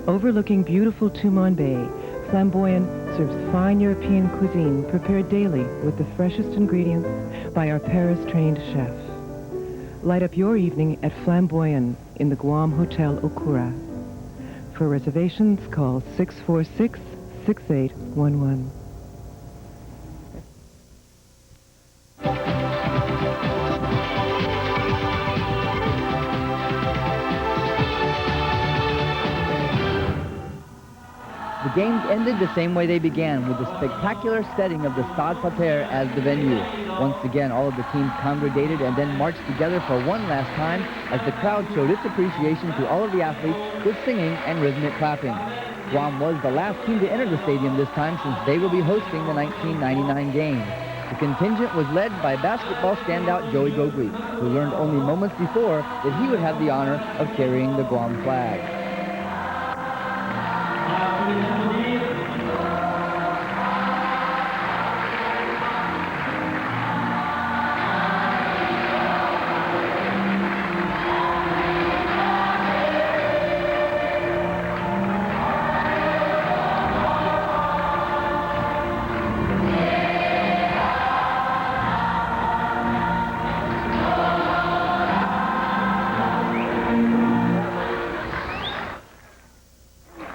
Overlooking beautiful Tumon Bay, Flamboyant serves fine European cuisine prepared daily with the freshest ingredients by our Paris-trained chef. Light up your evening at Flamboyant in the Guam Hotel Okura. For reservations, call 646-6811. The games ended the same way they began, with the spectacular setting of the Stade Pater as the venue. Once again, all of the teams congregated and then marched together for one last time as the crowd showed its appreciation to all of the athletes with singing and rhythmic clapping. Guam was the last team to enter the stadium this time since they will be hosting the 1999 games. The contingent was led by basketball standout Joey Gogui, who learned only moments before that he would have the honor of carrying the Guam flag.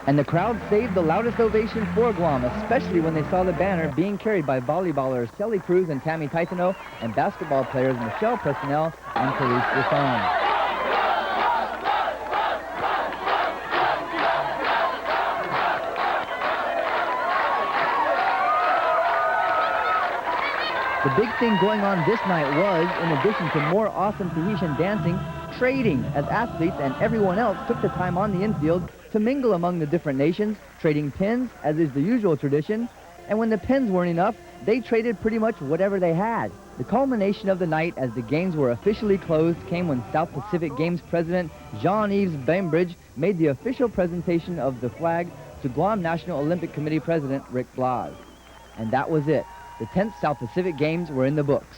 And the crowd saved the loudest ovation for Guam, especially when they saw the banner being carried by volleyballers Shelley Cruz and Tammy Taitano and basketball players Michelle Presnell and Therese Gasson. The big thing going on this night was, in addition to more awesome Tahitian dancing, trading, as athletes and everyone else took the time on the infield to mingle among the different nations, trading pins, as is the usual tradition. And when the pins weren't enough, they traded pretty much whatever they had. The culmination of the night, as the games were officially closed, came when South Pacific Games President Jean-Yves Bainbridge made the official presentation of the flag to Guam National Olympic Committee President Rick Blas. And that was it. The 10th South Pacific Games were in the books.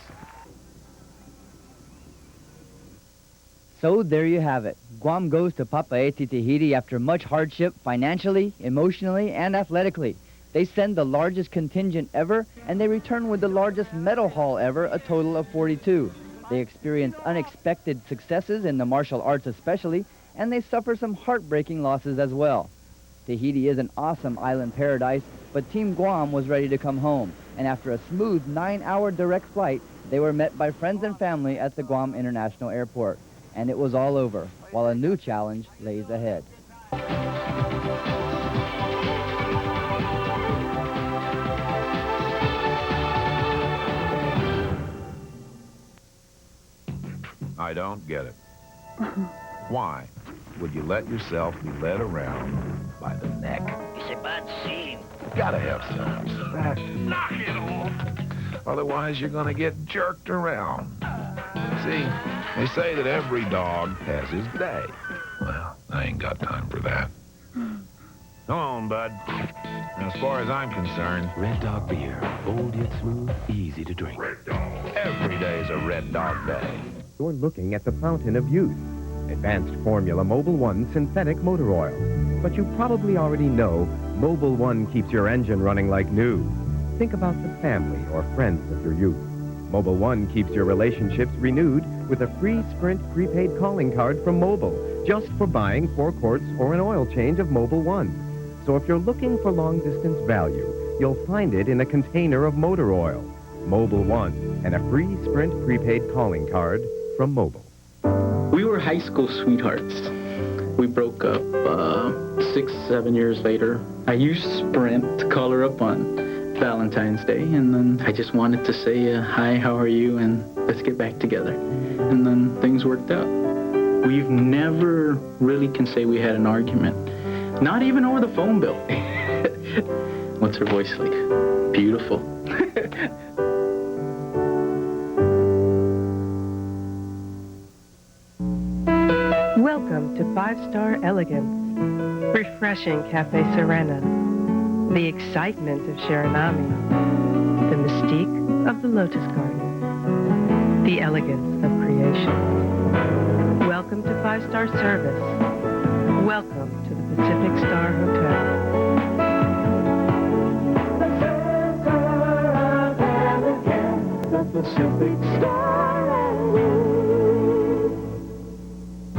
So there you have it. Guam goes to Papaeti, Tahiti after much hardship financially, emotionally, and athletically. They send the largest contingent ever, and they return with the largest medal haul ever, a total of 42. They experience unexpected successes in the martial arts especially, and they suffer some heartbreaking losses as well. Tahiti is an awesome island paradise, but Team Guam was ready to come home, and after a smooth 9-hour direct flight, they were met by friends and family at the Guam International Airport. And it was all over, while a new challenge lays ahead. I don't get it. Why would you let yourself be led around by the neck? It's a bad scene. Gotta have some respect. Knock it off. Otherwise, you're gonna get jerked around. See, they say that every dog has his day. Well, I ain't got time for that. Come on, bud. As far as I'm concerned, Red Dog beer. Bold yet smooth, easy to drink. Red Dog. Every day's a Red Dog day. You're looking at the fountain of youth. Advanced Formula Mobil 1 synthetic motor oil. But you probably already know Mobil 1 keeps your engine running like new. Think about the family or friends of your youth. Mobil 1 keeps your relationships renewed with a free Sprint prepaid calling card from Mobil, just for buying 4 quarts or an oil change of Mobil 1. So if you're looking for long-distance value, you'll find it in a container of motor oil. Mobil 1 and a free Sprint prepaid calling card from Mobil. We were high school sweethearts. We broke up 6-7 years later. I used Sprint to call her up on Valentine's Day, and then I just wanted to say, hi, how are you, and let's get back together. And then things worked out. We've never really can say we had an argument. Not even over the phone bill. What's her voice like? Beautiful. Welcome to 5-Star Elegance, refreshing Cafe Serena, the excitement of Shiranami, the mystique of the Lotus Garden, the elegance of creation. Welcome to 5-Star Service. Welcome to the Pacific Star Hotel. The Pacific Star.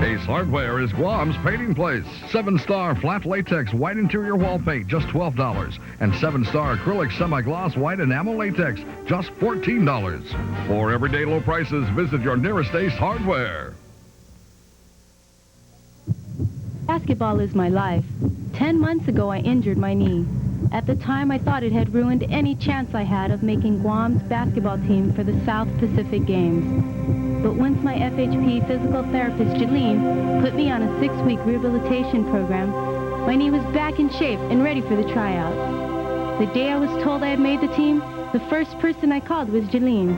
Ace Hardware is Guam's painting place. 7-star flat latex white interior wall paint, just $12. And 7-star acrylic semi-gloss white enamel latex, just $14. For everyday low prices, visit your nearest Ace Hardware. Basketball is my life. 10 months ago, I injured my knee. At the time, I thought it had ruined any chance I had of making Guam's basketball team for the South Pacific Games. But once my FHP physical therapist, Jalene, put me on a 6-week rehabilitation program, my knee was back in shape and ready for the tryout. The day I was told I had made the team, the first person I called was Jalene.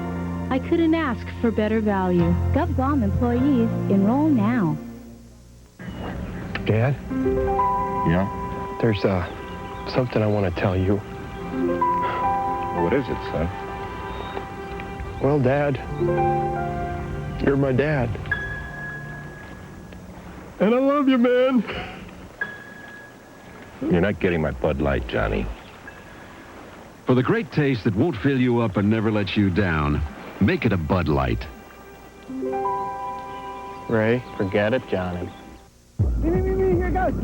I couldn't ask for better value. GovGuam employees, enroll now. Dad? Yeah? There's something I want to tell you. What is it, son? Well, Dad, you're my dad. And I love you, man. You're not getting my Bud Light, Johnny. For the great taste that won't fill you up and never let you down, make it a Bud Light. Ray, forget it, Johnny. Me, here it goes.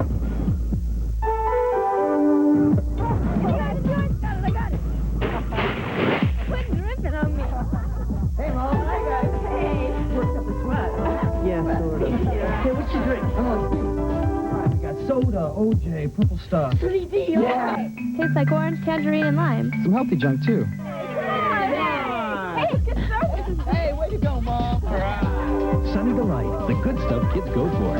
I got it. Quit dripping on me. Hey, Mom. Hi, guys. Hey. Worked up a sweat. Yeah, sort of. Hey, what's your drink? Come on. All right, we got soda, OJ, purple stuff. 3D. Yeah. Tastes like orange, tangerine, and lime. Some healthy junk, too. Hey, good service. Hey, way to go, Mom. Sunny Delight, the good stuff kids go for.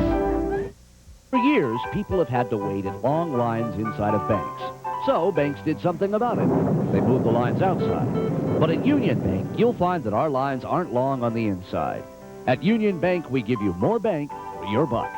For years, people have had to wait in long lines inside of banks. So banks did something about it. They moved the lines outside. But at Union Bank, you'll find that our lines aren't long on the inside. At Union Bank, we give you more bank for your buck.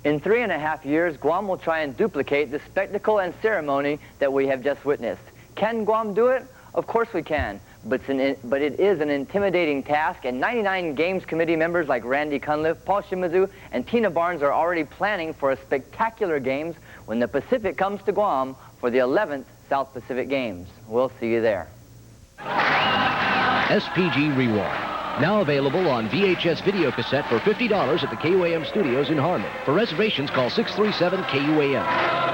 In 3.5 years, Guam will try and duplicate the spectacle and ceremony that we have just witnessed. Can Guam do it? Of course we can. but it is an intimidating task, and 99 Games Committee members like Randy Cunliffe, Paul Shimizu, and Tina Barnes are already planning for a spectacular games when the Pacific comes to Guam for the 11th South Pacific Games. We'll see you there. SPG Reward. Now available on VHS video cassette for $50 at the KUAM studios in Harmon. For reservations, call 637-KUAM.